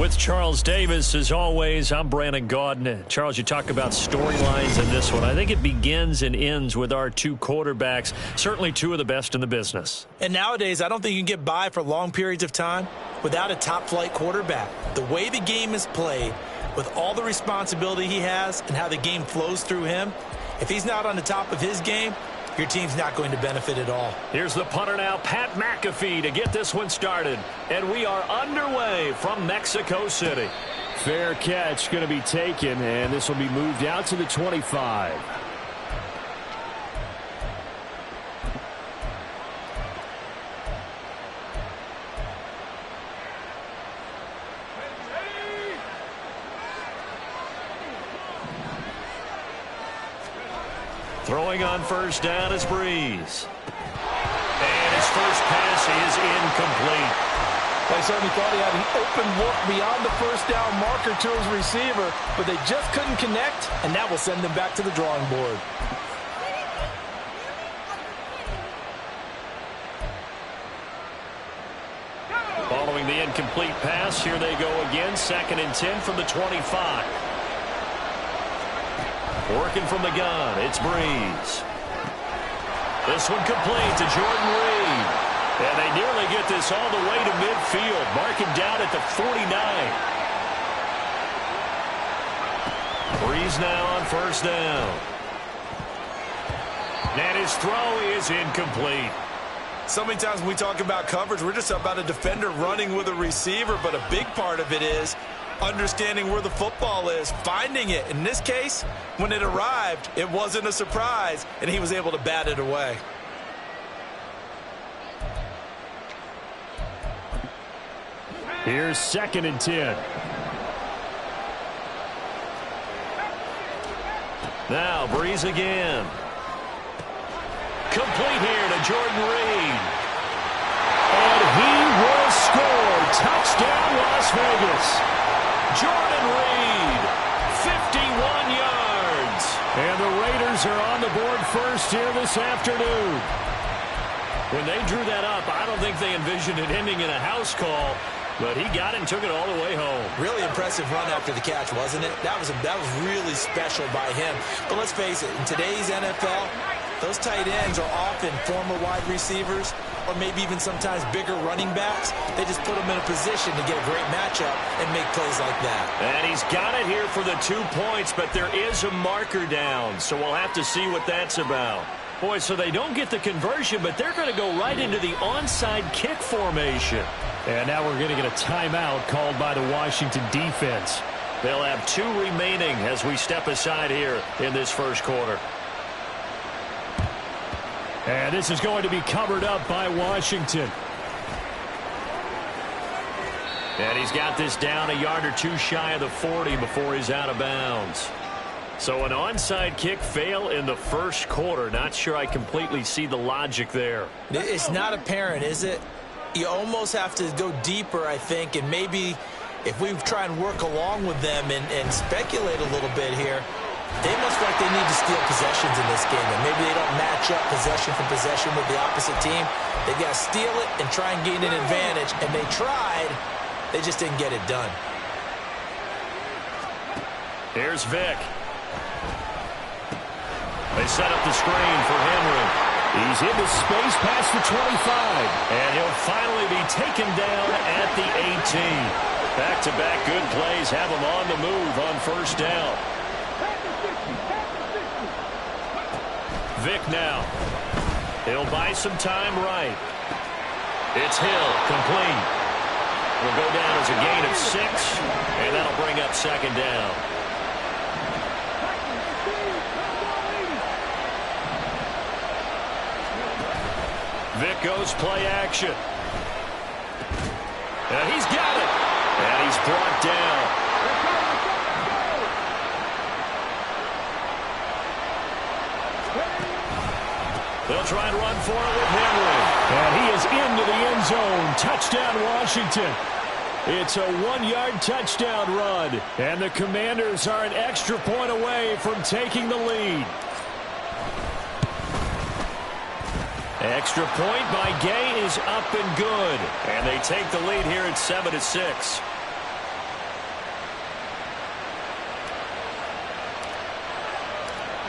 With Charles Davis, as always, I'm Brandon Gaudin. Charles, you talk about storylines in this one. I think it begins and ends with our two quarterbacks, certainly two of the best in the business. And nowadays, I don't think you can get by for long periods of time without a top-flight quarterback. The way the game is played, with all the responsibility he has and how the game flows through him, if he's not on the top of his game, your team's not going to benefit at all. Here's the punter now, Pat McAfee, to get this one started. And we are underway from Mexico City. Fair catch going to be taken, and this will be moved out to the 25. Throwing on first down is Breeze. And his first pass is incomplete. They certainly thought he had an open look beyond the first down marker to his receiver, but they just couldn't connect, and that will send them back to the drawing board. Following the incomplete pass, here they go again. 2nd and 10 from the 25. Working from the gun, it's Breeze. This one complete to Jordan Reed. And they nearly get this all the way to midfield. Mark him down at the 49. Breeze now on first down. And his throw is incomplete. So many times when we talk about coverage, we're just about a defender running with a receiver, but a big part of it is understanding where the football is, finding it. In this case, when it arrived, it wasn't a surprise, and he was able to bat it away. Here's 2nd and 10. Now Breeze again. Complete here to Jordan Reed. And he will score. Touchdown, Las Vegas. Jordan Reed, 51 yards. And the Raiders are on the board first here this afternoon. When they drew that up, I don't think they envisioned it ending in a house call, but he got it and took it all the way home. Really impressive run after the catch, wasn't it? That was really special by him. But let's face it, in today's NFL, those tight ends are often former wide receivers or maybe even sometimes bigger running backs. They just put them in a position to get a great matchup and make plays like that. And he's got it here for the 2 points, but there is a marker down, so we'll have to see what that's about. Boy, so they don't get the conversion, but they're going to go right into the onside kick formation. And now we're going to get a timeout called by the Washington defense. They'll have 2 remaining as we step aside here in this first quarter. And this is going to be covered up by Washington. And he's got this down a yard or 2 shy of the 40 before he's out of bounds. So an onside kick fail in the first quarter. Not sure I completely see the logic there. It's not apparent, is it? You almost have to go deeper, I think, and maybe if we try and work along with them and speculate a little bit here, they must feel like they need to steal possessions in this game, and maybe they don't match up possession for possession with the opposite team. They've got to steal it and try and gain an advantage, and they tried. They just didn't get it done. Here's Vick. They set up the screen for Henry. He's into space past the 25. And he'll finally be taken down at the 18. Back-to-back good plays have him on the move on first down. Vick now. He'll buy some time right. It's Hill, complete. Will go down as a gain of 6, and that'll bring up second down. Vick goes play action. And he's got it. And he's brought down. They'll try and run for it with Henry. And he is into the end zone. Touchdown, Washington. It's a 1-yard touchdown run. And the Commanders are an extra point away from taking the lead. Extra point by Gay is up and good. And they take the lead here at 7-6.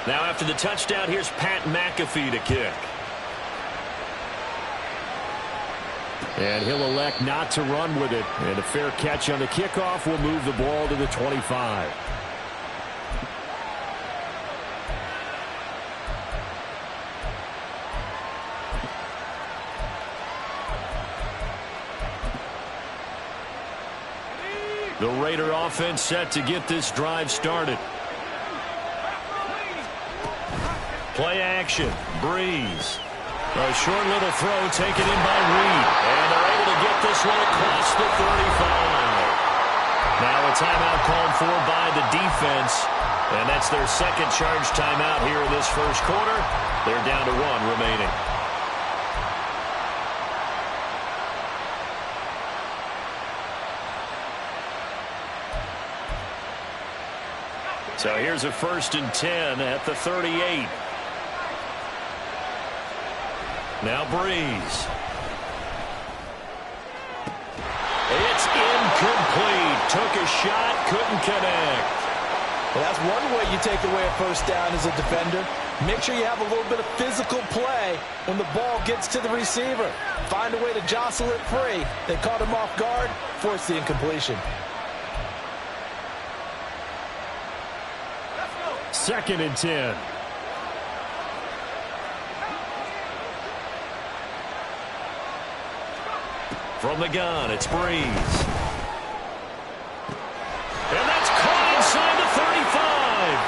Now after the touchdown, here's Pat McAfee to kick. And he'll elect not to run with it. And a fair catch on the kickoff will move the ball to the 25. The Raider offense set to get this drive started. Play action. Breeze. A short little throw taken in by Reed. And they're able to get this one across the 35. Now a timeout called for by the defense. And that's their second charge timeout here in this first quarter. They're down to 1 remaining. So here's a 1st and 10 at the 38. Now Breeze. It's incomplete. Took a shot, couldn't connect. Well, that's one way you take away a first down as a defender. Make sure you have a little bit of physical play when the ball gets to the receiver. Find a way to jostle it free. They caught him off guard, forced the incompletion. 2nd and 10. From the gun, it's Breeze. And that's caught inside the 35.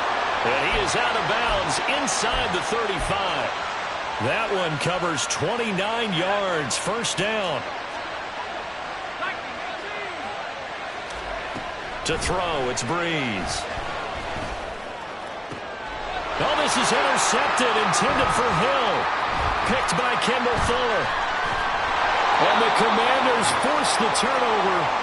And he is out of bounds inside the 35. That one covers 29 yards. First down. To throw, it's Breeze. Oh, this is intercepted, intended for Hill. Picked by Kendall Fuller. And the Commanders force the turnover.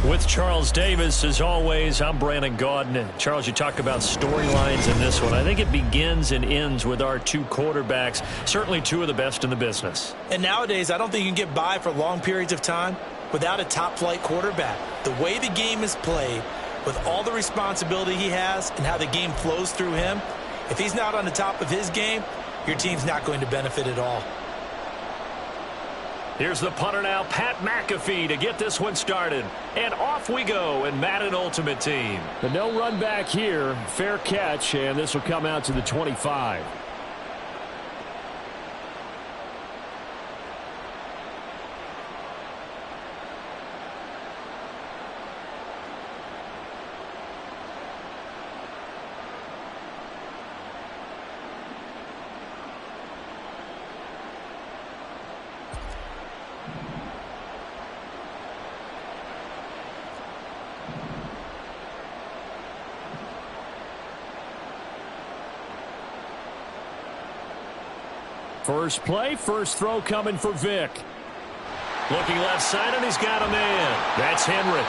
With Charles Davis, as always, I'm Brandon Gaudin. Charles, you talk about storylines in this one. I think it begins and ends with our 2 quarterbacks, certainly 2 of the best in the business. And nowadays, I don't think you can get by for long periods of time without a top-flight quarterback. The way the game is played, with all the responsibility he has and how the game flows through him, if he's not on the top of his game, your team's not going to benefit at all. Here's the punter now, Pat McAfee, to get this one started. And off we go in Madden Ultimate Team. But no run back here. Fair catch, and this will come out to the 25. First play, first throw coming for Vic. Looking left side, and he's got a man. That's Henry.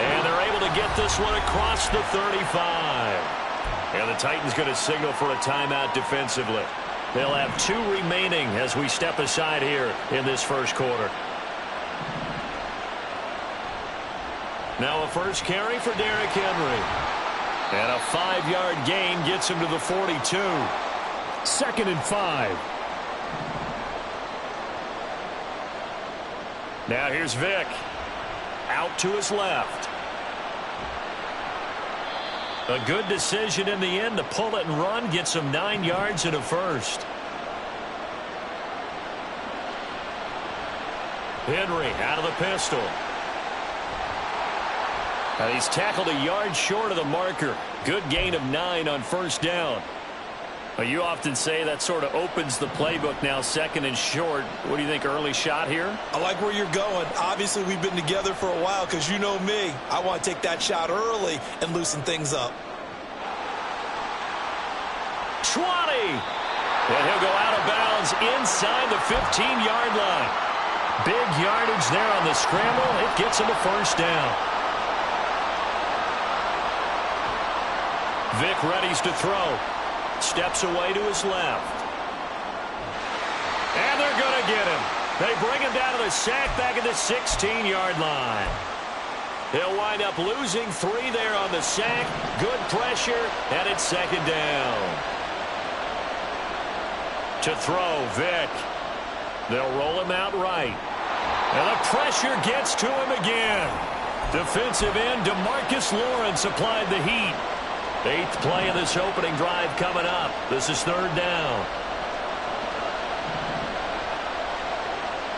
And they're able to get this one across the 35. And the Titans going to signal for a timeout defensively. They'll have 2 remaining as we step aside here in this first quarter. Now a first carry for Derrick Henry. And a 5-yard gain gets him to the 42. 2nd and 5. Now here's Vic. Out to his left. A good decision in the end to pull it and run. Gets him 9 yards and a first. Henry out of the pistol. And he's tackled a yard short of the marker. Good gain of 9 on first down. You often say that sort of opens the playbook now, 2nd and short. What do you think, early shot here? I like where you're going. Obviously, we've been together for a while because you know me. I want to take that shot early and loosen things up. 20! And he'll go out of bounds inside the 15-yard line. Big yardage there on the scramble. It gets him a first down. Vic readies to throw. Steps away to his left. And they're going to get him. They bring him down to the sack back at the 16-yard line. He'll wind up losing 3 there on the sack. Good pressure, and it's 2nd down. To throw, Vick. They'll roll him out right. And the pressure gets to him again. Defensive end DeMarcus Lawrence applied the heat. 8th play of this opening drive coming up. This is 3rd down.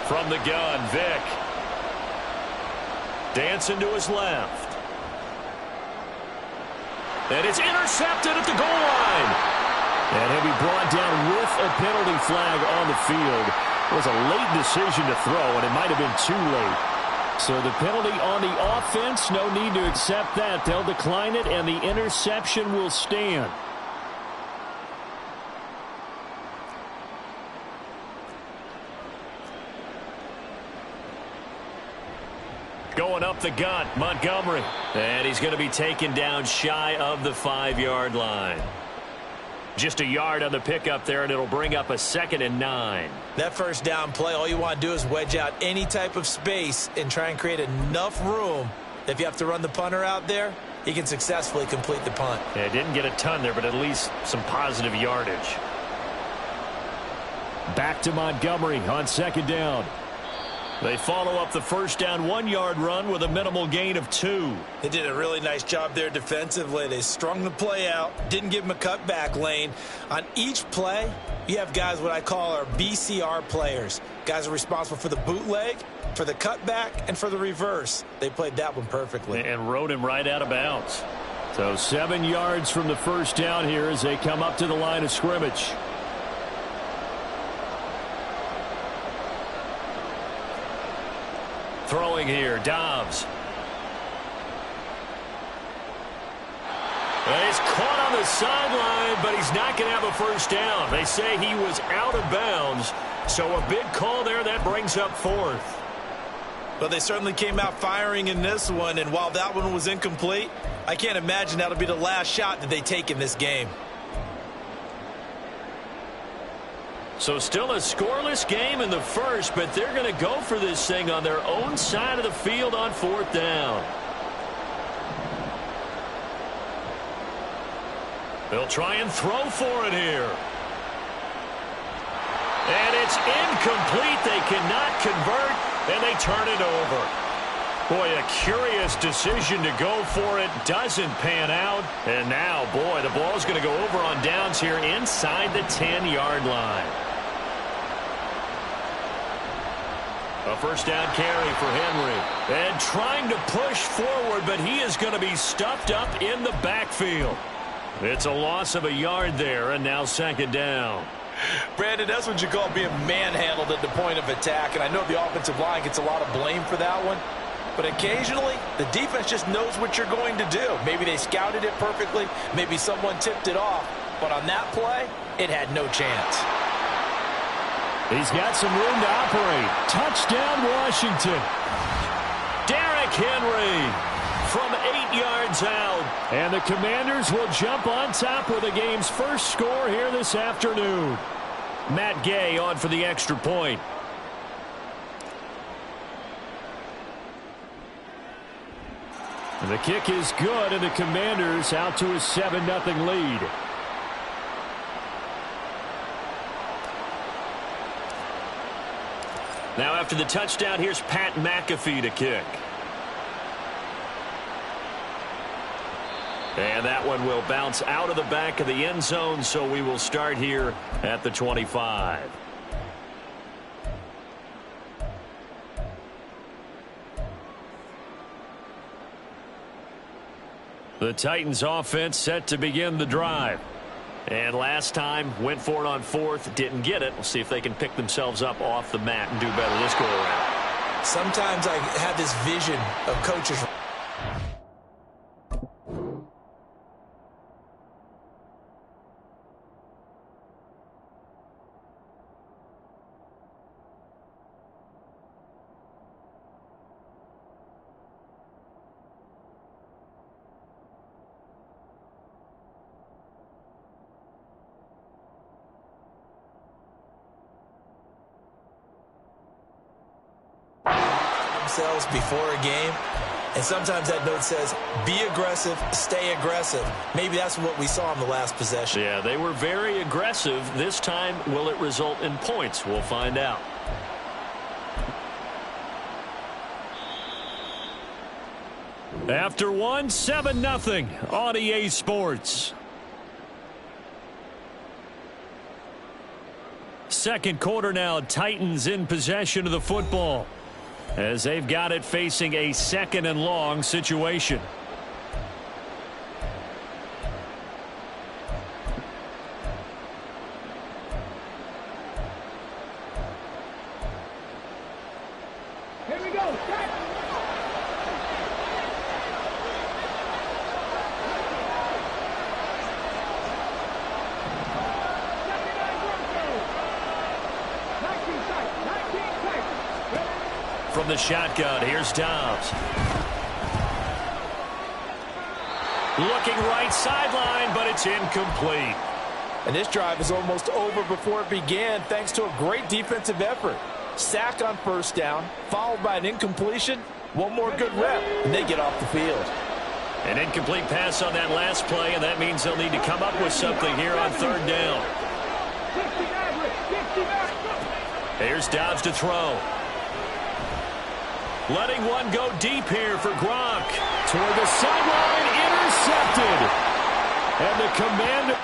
From the gun, Vick. Dancing to his left. And it's intercepted at the goal line. And he'll be brought down with a penalty flag on the field. It was a late decision to throw, and it might have been too late. So the penalty on the offense, no need to accept that. They'll decline it, and the interception will stand. Going up the gut, Montgomery. And he's going to be taken down shy of the 5-yard line. Just a yard on the pickup there, and it'll bring up a 2nd and 9. That first down play, all you want to do is wedge out any type of space and try and create enough room. If you have to run the punter out there, he can successfully complete the punt. Yeah, didn't get a ton there, but at least some positive yardage. Back to Montgomery on 2nd down. They follow up the first down 1-yard run with a minimal gain of 2. They did a really nice job there defensively. They strung the play out, didn't give him a cutback lane. On each play, you have guys what I call our BCR players. Guys are responsible for the bootleg, for the cutback, and for the reverse. They played that one perfectly. And rode him right out of bounds. So 7 yards from the first down here as they come up to the line of scrimmage. Throwing here, Dobbs. And he's caught on the sideline, but he's not going to have a first down. They say he was out of bounds, so a big call there. That brings up 4th. Well, they certainly came out firing in this one, and while that one was incomplete, I can't imagine that'll be the last shot that they take in this game. So still a scoreless game in the first, but they're going to go for this thing on their own side of the field on 4th down. They'll try and throw for it here. And it's incomplete. They cannot convert, and they turn it over. Boy, a curious decision to go for it. Doesn't pan out. And now, boy, the ball's going to go over on downs here inside the 10-yard line. A first down carry for Henry. And trying to push forward, but he is going to be stuffed up in the backfield. It's a loss of a yard there, and now 2nd down. Brandon, that's what you call being manhandled at the point of attack. And I know the offensive line gets a lot of blame for that one. But occasionally, the defense just knows what you're going to do. Maybe they scouted it perfectly. Maybe someone tipped it off. But on that play, it had no chance. He's got some room to operate. Touchdown, Washington. Derrick Henry from 8 yards out. And the Commanders will jump on top with the game's first score here this afternoon. Matt Gay on for the extra point. And the kick is good, and the Commanders out to a 7-0 lead. Now after the touchdown, here's Pat McAfee to kick. And that one will bounce out of the back of the end zone, so we will start here at the 25. The Titans offense set to begin the drive. And last time, went for it on 4th, didn't get it. We'll see if they can pick themselves up off the mat and do better this go around. Sometimes I have this vision of coaches. Themselves before a game, And sometimes that note says, be aggressive, stay aggressive. Maybe that's what we saw in the last possession. Yeah, they were very aggressive. This time, will it result in points? We'll find out. After one, 7-0 on EA Sports. Second quarter now, Titans in possession of the football as they've got it facing a 2nd and long situation. Here we go. From the shotgun, here's Dobbs. Looking right sideline, but it's incomplete. And this drive is almost over before it began thanks to a great defensive effort. Sack on first down, followed by an incompletion. One more good rep, and they get off the field. An incomplete pass on that last play, and that means they'll need to come up with something here on 3rd down. Here's Dobbs to throw. Letting one go deep here for Gronk. Toward the sideline, intercepted. And the commander...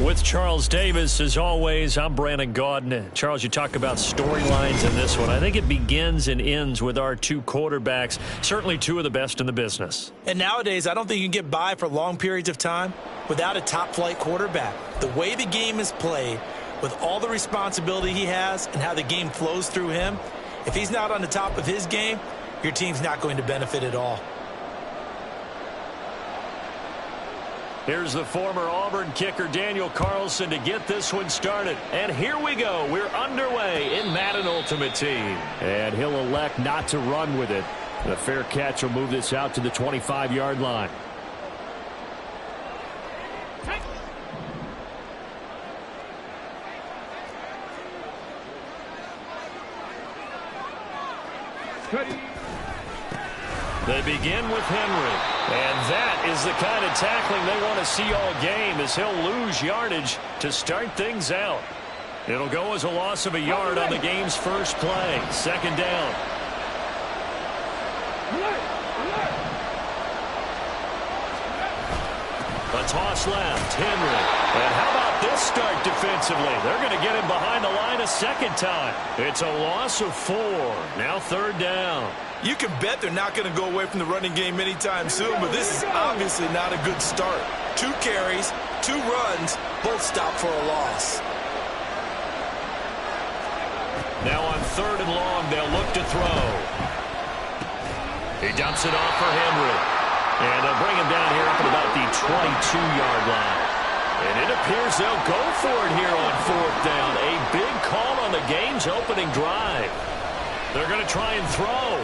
With Charles Davis, as always, I'm Brandon Gaudin. Charles, you talk about storylines in this one. I think it begins and ends with our two quarterbacks, certainly two of the best in the business. And nowadays, I don't think you can get by for long periods of time without a top-flight quarterback. The way the game is played, with all the responsibility he has and how the game flows through him, if he's not on the top of his game, your team's not going to benefit at all. Here's the former Auburn kicker Daniel Carlson to get this one started. And here we go. We're underway in Madden Ultimate Team. And he'll elect not to run with it. The fair catch will move this out to the 25-yard line. They begin with Henry. And that is the kind of tackling they want to see all game, as he'll lose yardage to start things out. It'll go as a loss of a yard on the game's first play. 2nd down. A toss left. Henry. And how about this start defensively? They're going to get him behind the line a second time. It's a loss of 4. Now 3rd down. You can bet they're not going to go away from the running game anytime soon, but this is obviously not a good start. 2 carries, 2 runs, both stop for a loss. Now on 3rd and long, they'll look to throw. He dumps it off for Henry. And they'll bring him down here up at about the 22-yard line. And it appears they'll go for it here on 4th down. A big call on the game's opening drive. They're going to try and throw.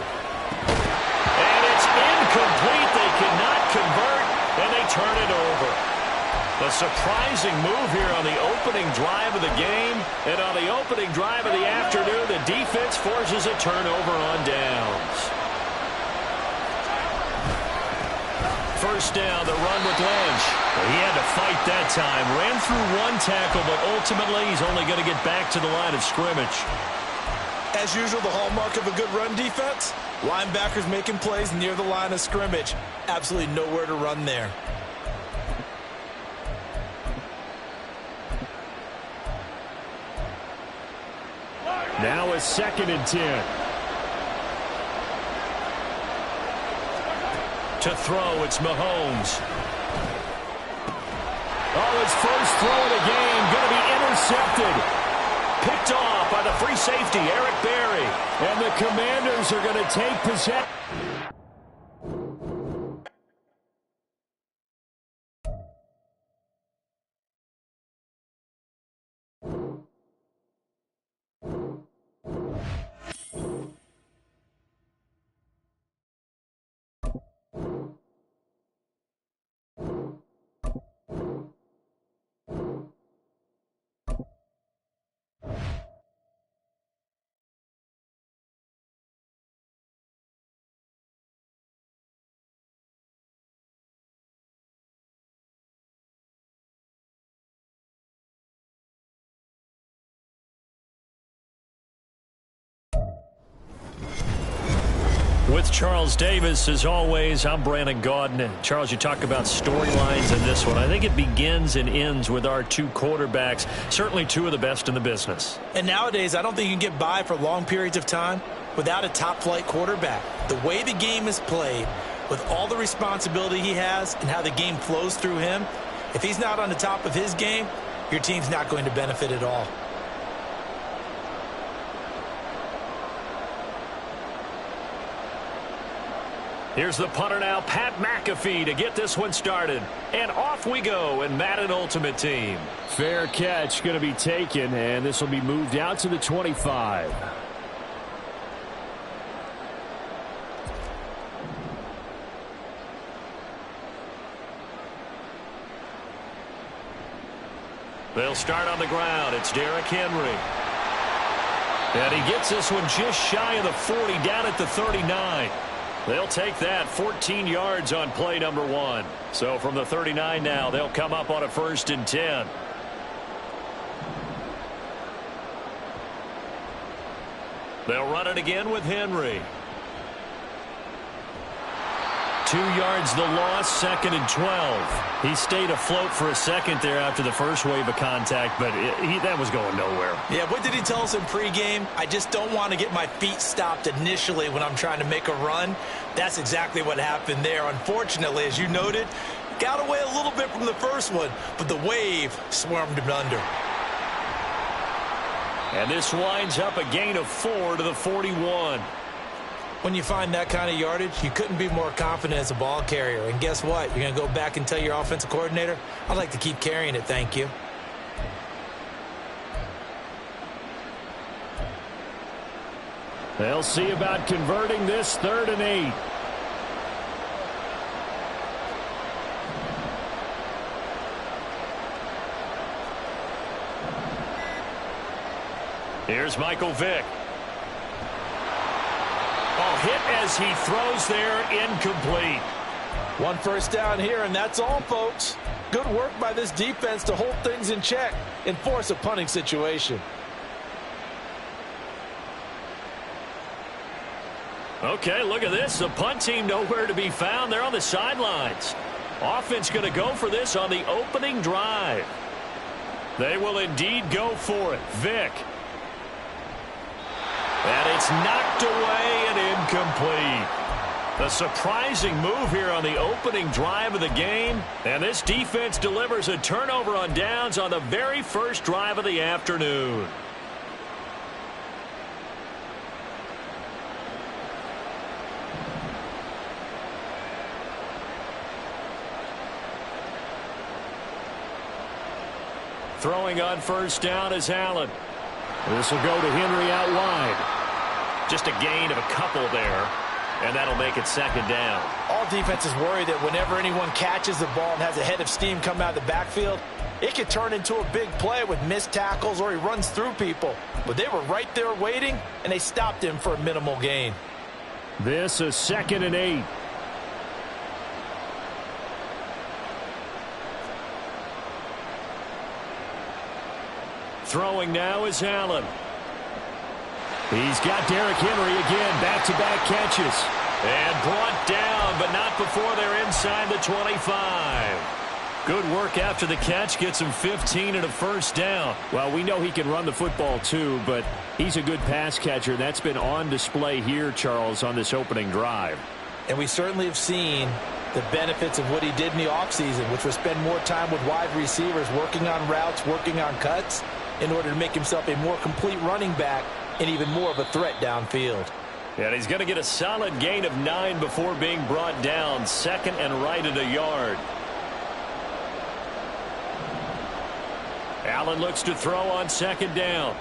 And it's incomplete. They cannot convert, and they turn it over. A surprising move here on the opening drive of the game. And on the opening drive of the afternoon, the defense forces a turnover on downs. 1st down, the run with Lynch. He had to fight that time. Ran through 1 tackle, but ultimately he's only going to get back to the line of scrimmage. As usual, the hallmark of a good run defense, linebackers making plays near the line of scrimmage. Absolutely nowhere to run there. Now a 2nd and 10. To throw, it's Mahomes. Oh, his first throw of the game going to be intercepted. Picked off by the free safety, Eric Berry. And the Commanders are going to take possession. With Charles Davis, as always, I'm Brandon Gaudin. And Charles, you talk about storylines in this one. I think it begins and ends with our two quarterbacks, certainly two of the best in the business. And nowadays, I don't think you can get by for long periods of time without a top-flight quarterback. The way the game is played, with all the responsibility he has and how the game flows through him, if he's not on the top of his game, your team's not going to benefit at all. Here's the punter now, Pat McAfee, to get this one started. And off we go in Madden Ultimate Team. Fair catch going to be taken, and this will be moved out to the 25. They'll start on the ground. It's Derrick Henry. And he gets this one just shy of the 40, down at the 39. They'll take that 14 yards on play number 1. So from the 39 now, they'll come up on a 1st and 10. They'll run it again with Henry. 2 yards the loss, 2nd and 12. He stayed afloat for a second there after the first wave of contact, but that was going nowhere. Yeah, what did he tell us in pregame? I just don't want to get my feet stopped initially when I'm trying to make a run. That's exactly what happened there. Unfortunately, as you noted, got away a little bit from the first one, but the wave swarmed him under. And this winds up a gain of 4 to the 41. When you find that kind of yardage, you couldn't be more confident as a ball carrier. And guess what? You're going to go back and tell your offensive coordinator, I'd like to keep carrying it, thank you. They'll see about converting this 3rd and 8. Here's Michael Vick. Hit as he throws there, incomplete. 1 first down here, and that's all, folks. Good work by this defense to hold things in check and force a punting situation. Okay, look at this. The punt team nowhere to be found. They're on the sidelines. Offense going to go for this on the opening drive. They will indeed go for it. Vick. And it's knocked away and incomplete. A surprising move here on the opening drive of the game. And this defense delivers a turnover on downs on the very first drive of the afternoon. Throwing on 1st down is Allen. This will go to Henry out wide. Just a gain of a couple there, and that'll make it 2nd down. All defenses worry that whenever anyone catches the ball and has a head of steam come out of the backfield, it could turn into a big play with missed tackles or he runs through people. But they were right there waiting, and they stopped him for a minimal gain. This is 2nd and 8. Throwing now is Allen. He's got Derrick Henry again, back-to-back catches. And brought down, but not before they're inside the 25. Good work after the catch, gets him 15 and a 1st down. Well, we know he can run the football too, but he's a good pass catcher. That's been on display here, Charles, on this opening drive. And we certainly have seen The benefits of what he did in the offseason, which was spend more time with wide receivers, working on routes, working on cuts, in order to make himself a more complete running back and even more of a threat downfield. And he's going to get a solid gain of 9 before being brought down. Second and right at a yard. Allen looks to throw on second down.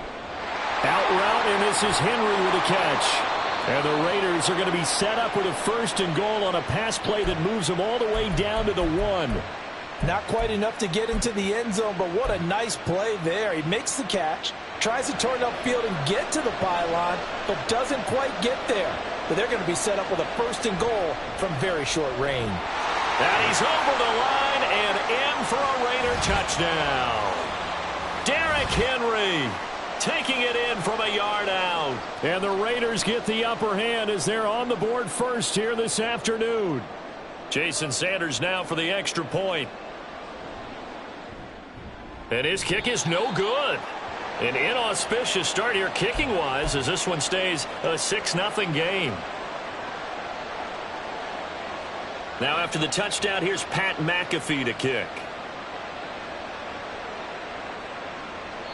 Out route, and this is Henry with a catch. And the Raiders are going to be set up with a 1st and goal on a pass play that moves them all the way down to the 1. Not quite enough to get into the end zone, but what a nice play there. He makes the catch, tries to turn upfield and get to the pylon, but doesn't quite get there. But they're going to be set up with a 1st and goal from very short range. And he's over the line and in for a Raider touchdown. Derrick Henry taking it in from a yard out. And the Raiders get the upper hand as they're on the board first here this afternoon. Jason Sanders now for the extra point. And his kick is no good. An inauspicious start here kicking-wise as this one stays a 6-0 game. Now after the touchdown, here's Pat McAfee to kick.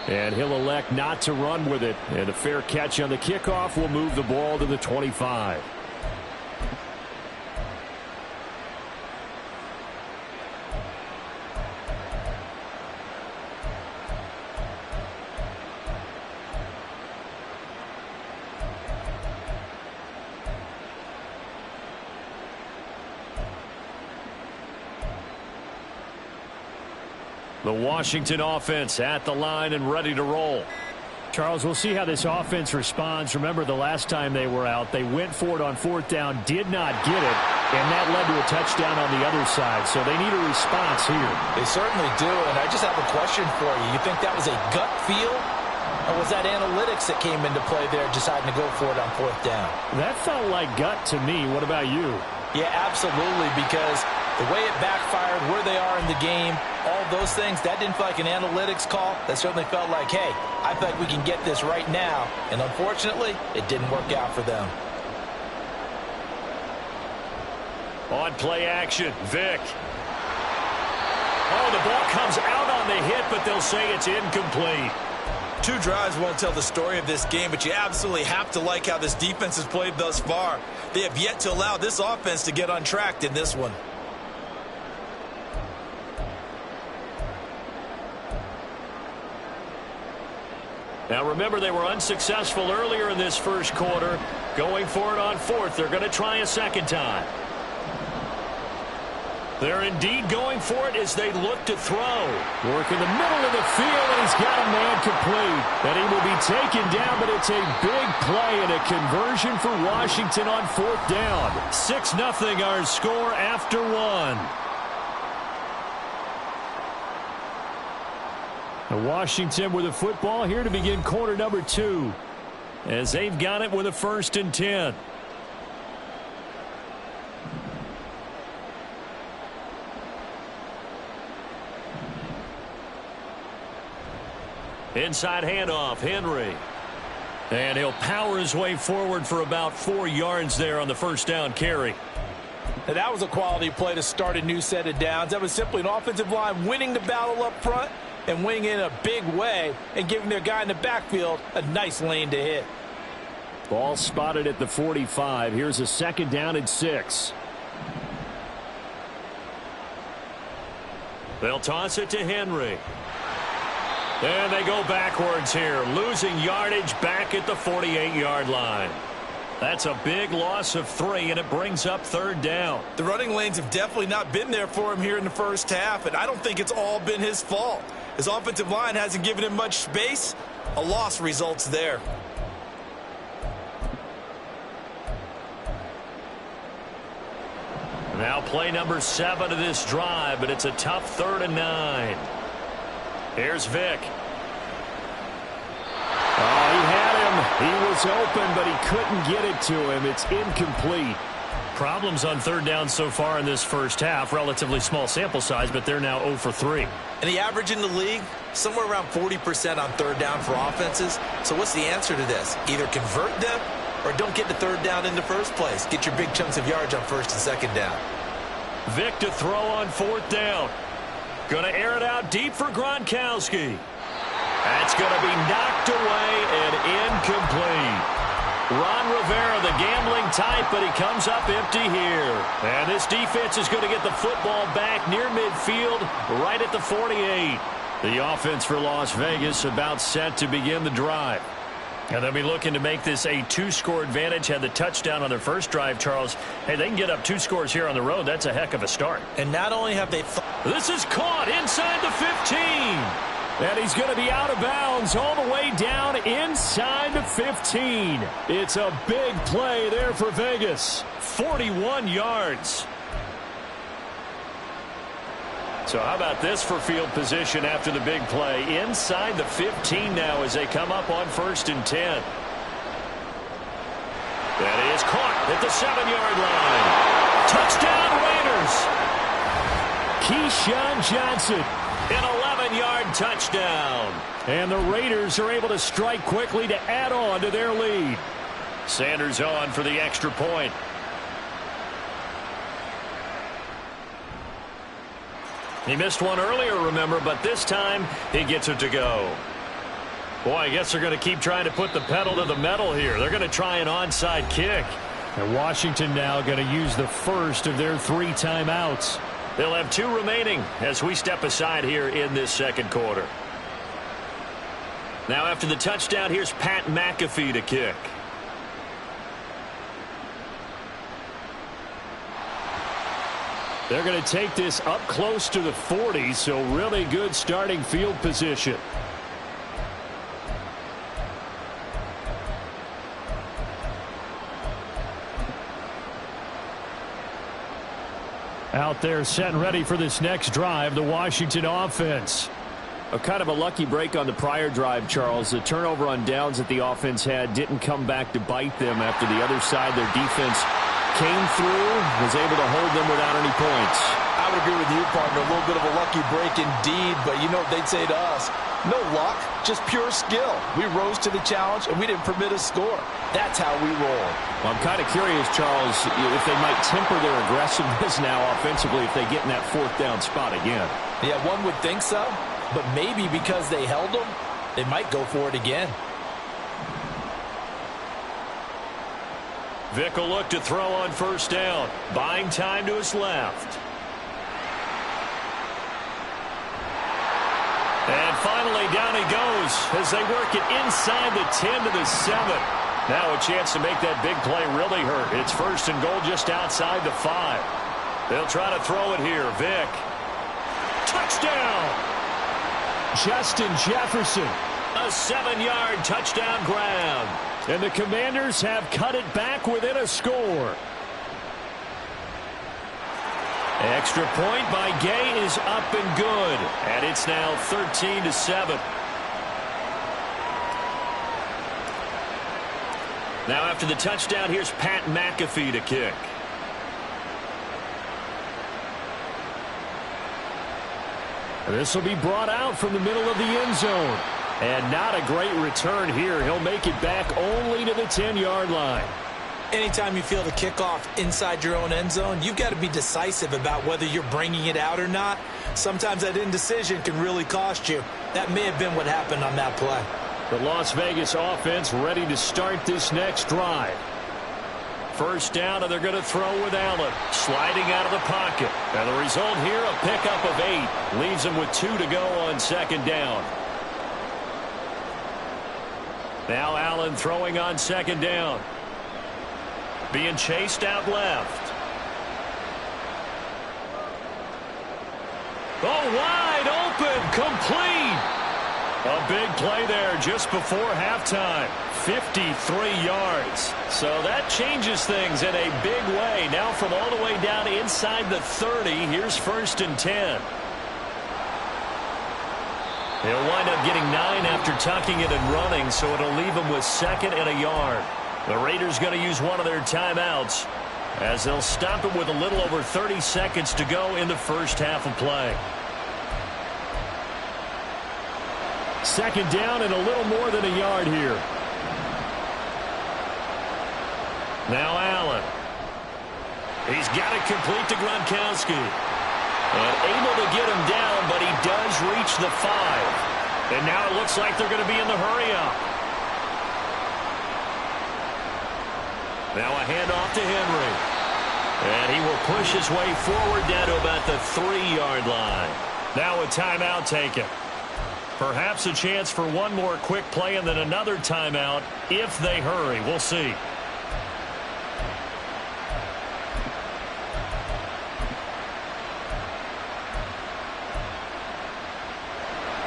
And he'll elect not to run with it. And a fair catch on the kickoff will move the ball to the 25. The Washington offense at the line and ready to roll. Charles, we'll see how this offense responds. Remember, the last time they were out, they went for it on 4th down, did not get it, and that led to a touchdown on the other side. So they need a response here. They certainly do, and I just have a question for you. You think that was a gut feel, or was that analytics that came into play there deciding to go for it on 4th down? That felt like gut to me. What about you? Yeah, absolutely, because the way it backfired, where they are in the game, all those things, that didn't feel like an analytics call. That certainly felt like, hey, I feel like we can get this right now. And unfortunately, it didn't work out for them. On play action, Vick. Oh, the ball comes out on the hit, but they'll say it's incomplete. 2 drives won't tell the story of this game, but you absolutely have to like how this defense has played thus far. They have yet to allow this offense to get untracked in this one. Now remember, they were unsuccessful earlier in this first quarter. Going for it on 4th. They're going to try a second time. They're indeed going for it as they look to throw. Work in the middle of the field, and he's got a man complete. And he will be taken down, but it's a big play and a conversion for Washington on 4th down. 6-0 our score after 1. Washington with the football here to begin quarter number 2. As they've got it with a 1st and 10. Inside handoff, Henry. And he'll power his way forward for about 4 yards there on the 1st down carry. Now, that was a quality play to start a new set of downs. That was simply an offensive line winning the battle up front and winning in a big way and giving their guy in the backfield a nice lane to hit. Ball spotted at the 45. Here's a 2nd down and 6. They'll toss it to Henry. And they go backwards here, losing yardage back at the 48-yard line. That's a big loss of 3, and it brings up 3rd down. The running lanes have definitely not been there for him here in the first half, and I don't think it's all been his fault. His offensive line hasn't given him much space. A loss results there. Now play number 7 of this drive, but it's a tough 3rd and 9. Here's Vick. Oh, he had him. He was open, but he couldn't get it to him. It's incomplete. Problems on 3rd down so far in this first half. Relatively small sample size, but they're now 0 for 3. And the average in the league, somewhere around 40% on 3rd down for offenses. So what's the answer to this? Either convert them or don't get the 3rd down in the first place. Get your big chunks of yards on 1st and 2nd down. Vic to throw on 4th down. Going to air it out deep for Gronkowski. That's going to be knocked away and incomplete. Ron Rivera, the gambling type, but he comes up empty here. And this defense is going to get the football back near midfield, right at the 48. The offense for Las Vegas about set to begin the drive. And they'll be looking to make this a 2-score advantage. Had the touchdown on their first drive, Charles. Hey, they can get up 2 scores here on the road. That's a heck of a start. And not only have they... This is caught inside the 15. And he's going to be out of bounds all the way down inside the 15. It's a big play there for Vegas. 41 yards. So how about this for field position after the big play? Inside the 15 now as they come up on 1st and 10. That is caught at the 7-yard line. Touchdown Raiders. Keyshawn Johnson. An 11-yard touchdown. And the Raiders are able to strike quickly to add on to their lead. Sanders on for the extra point. He missed one earlier, remember, but this time he gets it to go. Boy, I guess they're going to keep trying to put the pedal to the metal here. They're going to try an onside kick. And Washington now going to use the first of their 3 timeouts. They'll have 2 remaining as we step aside here in this second quarter. Now after the touchdown, here's Pat McAfee to kick. They're going to take this up close to the 40, so really good starting field position. Out there set and ready for this next drive, the Washington offense. A kind of a lucky break on the prior drive, Charles. The turnover on downs that the offense had didn't come back to bite them after the other side. Their defense came through, was able to hold them without any points. I would agree with you, partner. A little bit of a lucky break indeed, but you know what they'd say to us? No luck, just pure skill. We rose to the challenge, and we didn't permit a score. That's how we roll. Well, I'm kind of curious, Charles, if they might temper their aggressiveness now offensively if they get in that 4th down spot again. Yeah, one would think so, but maybe because they held them, they might go for it again. Vic will look to throw on 1st down. Buying time to his left. And finally, down he goes as they work it inside the 10 to the 7. Now a chance to make that big play really hurt. It's 1st and goal just outside the 5. They'll try to throw it here. Vic. Touchdown! Justin Jefferson. A 7-yard touchdown grab. And the Commanders have cut it back within a score. Extra point by Gay is up and good. And it's now 13-7. Now after the touchdown, here's Pat McAfee to kick. This will be brought out from the middle of the end zone. And not a great return here. He'll make it back only to the 10-yard line. Anytime you feel the kickoff inside your own end zone, you've got to be decisive about whether you're bringing it out or not. Sometimes that indecision can really cost you. That may have been what happened on that play. The Las Vegas offense ready to start this next drive. 1st down, and they're going to throw with Allen. Sliding out of the pocket. And the result here, a pickup of 8. Leaves them with 2 to go on 2nd down. Now Allen throwing on 2nd down. Being chased out left. Oh, wide open, complete. A big play there just before halftime. 53 yards. So that changes things in a big way. Now from all the way down inside the 30, here's 1st and 10. He'll wind up getting 9 after tucking it and running, so it'll leave him with 2nd and a yard. The Raiders going to use one of their timeouts as they'll stop it with a little over 30 seconds to go in the first half of play. 2nd down and a little more than a yard here. Now Allen. He's got it complete to Gronkowski. And able to get him down, but he does reach the 5. And now it looks like they're going to be in the hurry-up. Now a handoff to Henry. And he will push his way forward down to about the 3-yard line. Now a timeout taken. Perhaps a chance for one more quick play and then another timeout if they hurry. We'll see.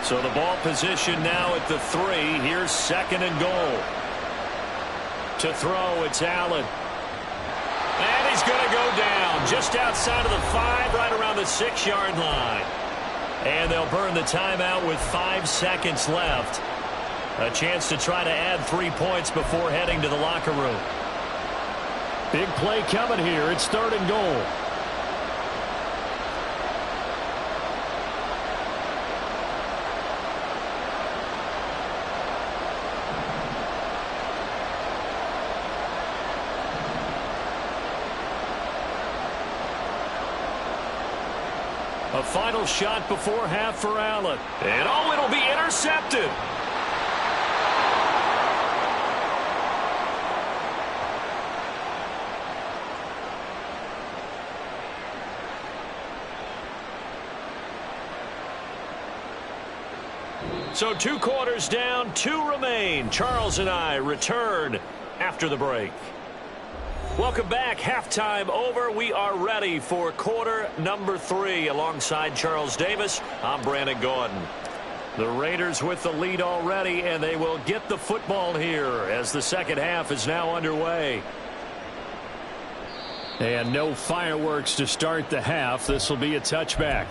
So the ball position now at the 3. Here's 2nd and goal. To throw, it's Allen. And he's going to go down just outside of the 5, right around the 6-yard line. And they'll burn the timeout with 5 seconds left. A chance to try to add 3 points before heading to the locker room. Big play coming here. It's 3rd and goal. A final shot before half for Allen. And oh, it'll be intercepted. So 2 quarters down, 2 remain. Charles and I return after the break. Welcome back. Halftime over. We are ready for quarter number 3. Alongside Charles Davis, I'm Brandon Gordon. The Raiders with the lead already, and they will get the football here as the second half is now underway. And no fireworks to start the half. This will be a touchback.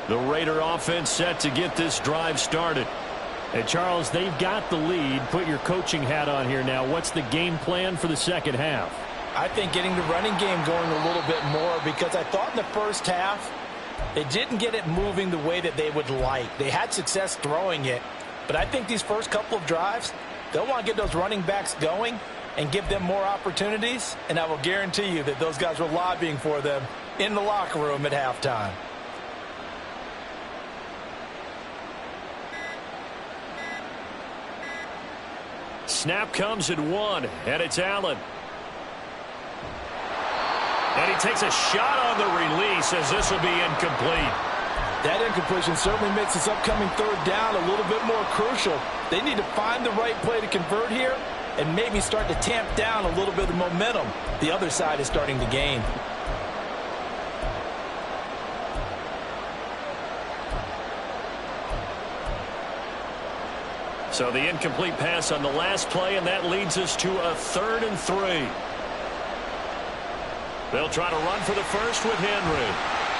The Raider offense set to get this drive started. Hey, Charles, they've got the lead. Put your coaching hat on here now. What's the game plan for the second half? I think getting the running game going a little bit more, because I thought in the first half they didn't get it moving the way that they would like. They had success throwing it, but I think these first couple of drives, they'll want to get those running backs going and give them more opportunities, and I will guarantee you that those guys were lobbying for them in the locker room at halftime. Snap comes at 1, and it's Allen. And he takes a shot on the release as this will be incomplete. That incompletion certainly makes this upcoming 3rd down a little bit more crucial. They need to find the right play to convert here and maybe start to tamp down a little bit of momentum the other side is starting to gain. So the incomplete pass on the last play, and that leads us to a 3rd and 3. They'll try to run for the first with Henry.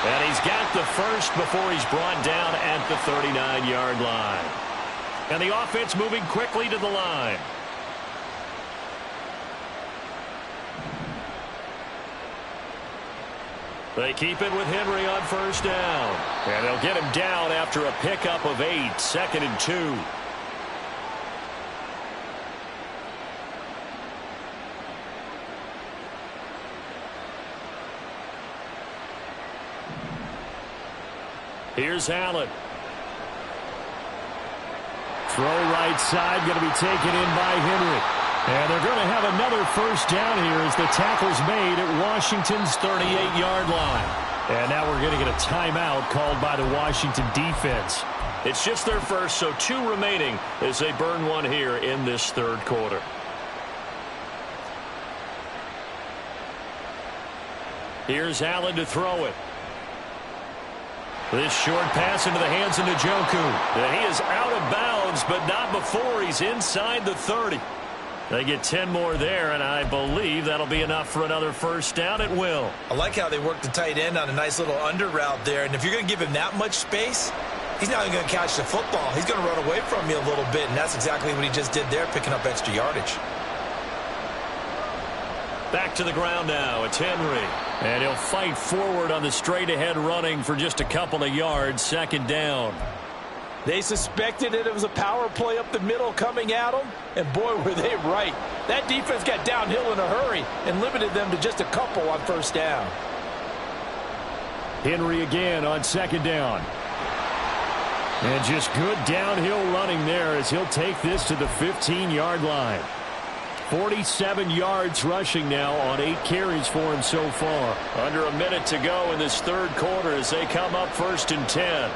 And he's got the first before he's brought down at the 39-yard line. And the offense moving quickly to the line. They keep it with Henry on 1st down. And they'll get him down after a pickup of 8, 2nd and 2. Here's Allen. Throw right side, going to be taken in by Henry. And they're going to have another first down here as the tackle's made at Washington's 38-yard line. And now we're going to get a timeout called by the Washington defense. It's just their first, so 2 remaining as they burn one here in this 3rd quarter. Here's Allen to throw it. This short pass into the hands of Njoku. And he is out of bounds, but not before he's inside the 30. They get 10 more there, and I believe that'll be enough for another first down. It will. I like how they work the tight end on a nice little under route there. And if you're going to give him that much space, he's not even going to catch the football. He's going to run away from you a little bit, and that's exactly what he just did there, picking up extra yardage. Back to the ground now. It's Henry. And he'll fight forward on the straight-ahead running for just a couple of yards. 2nd down. They suspected it was a power play up the middle coming at them, and boy, were they right. That defense got downhill in a hurry and limited them to just a couple on first down. Henry again on second down. And just good downhill running there as he'll take this to the 15-yard line. 47 yards rushing now on 8 carries for him so far. Under a minute to go in this third quarter as they come up 1st and 10.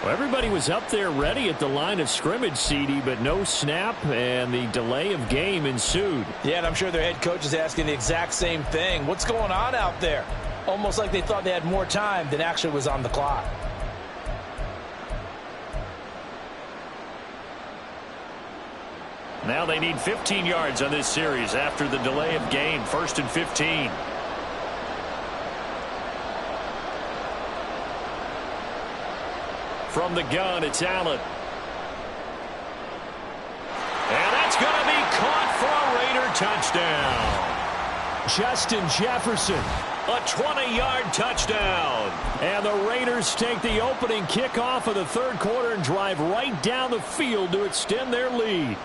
Well, everybody was up there ready at the line of scrimmage, CD, but no snap, and the delay of game ensued. Yeah, and I'm sure their head coach is asking the exact same thing. What's going on out there? Almost like they thought they had more time than actually was on the clock. Now they need 15 yards on this series after the delay of game. 1st and 15. From the gun, it's Allen. And that's going to be caught for a Raider touchdown. Justin Jefferson, a 20-yard touchdown. And the Raiders take the opening kickoff of the third quarter and drive right down the field to extend their lead.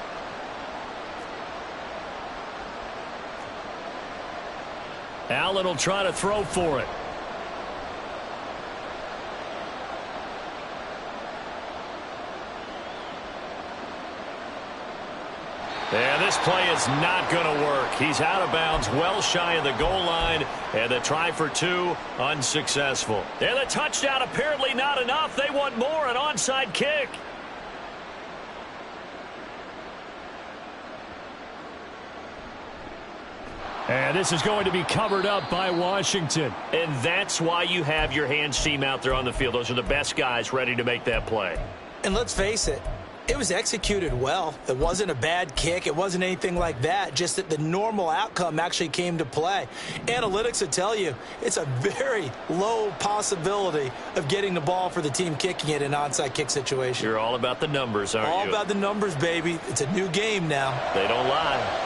Allen will try to throw for it. And this play is not going to work. He's out of bounds, well shy of the goal line, and the try for 2, unsuccessful. And the touchdown apparently not enough. They want more, an onside kick. And this is going to be covered up by Washington. And that's why you have your hands team out there on the field. Those are the best guys ready to make that play. And let's face it, it was executed well. It wasn't a bad kick. It wasn't anything like that. Just that the normal outcome actually came to play. Analytics would tell you it's a very low possibility of getting the ball for the team kicking it in an onside kick situation. You're all about the numbers, aren't you? All about the numbers, baby. It's a new game now. They don't lie.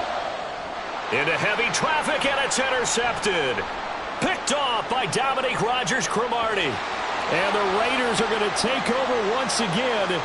Into heavy traffic, and it's intercepted. Picked off by Dominique Rodgers-Cromartie. And the Raiders are going to take over once again.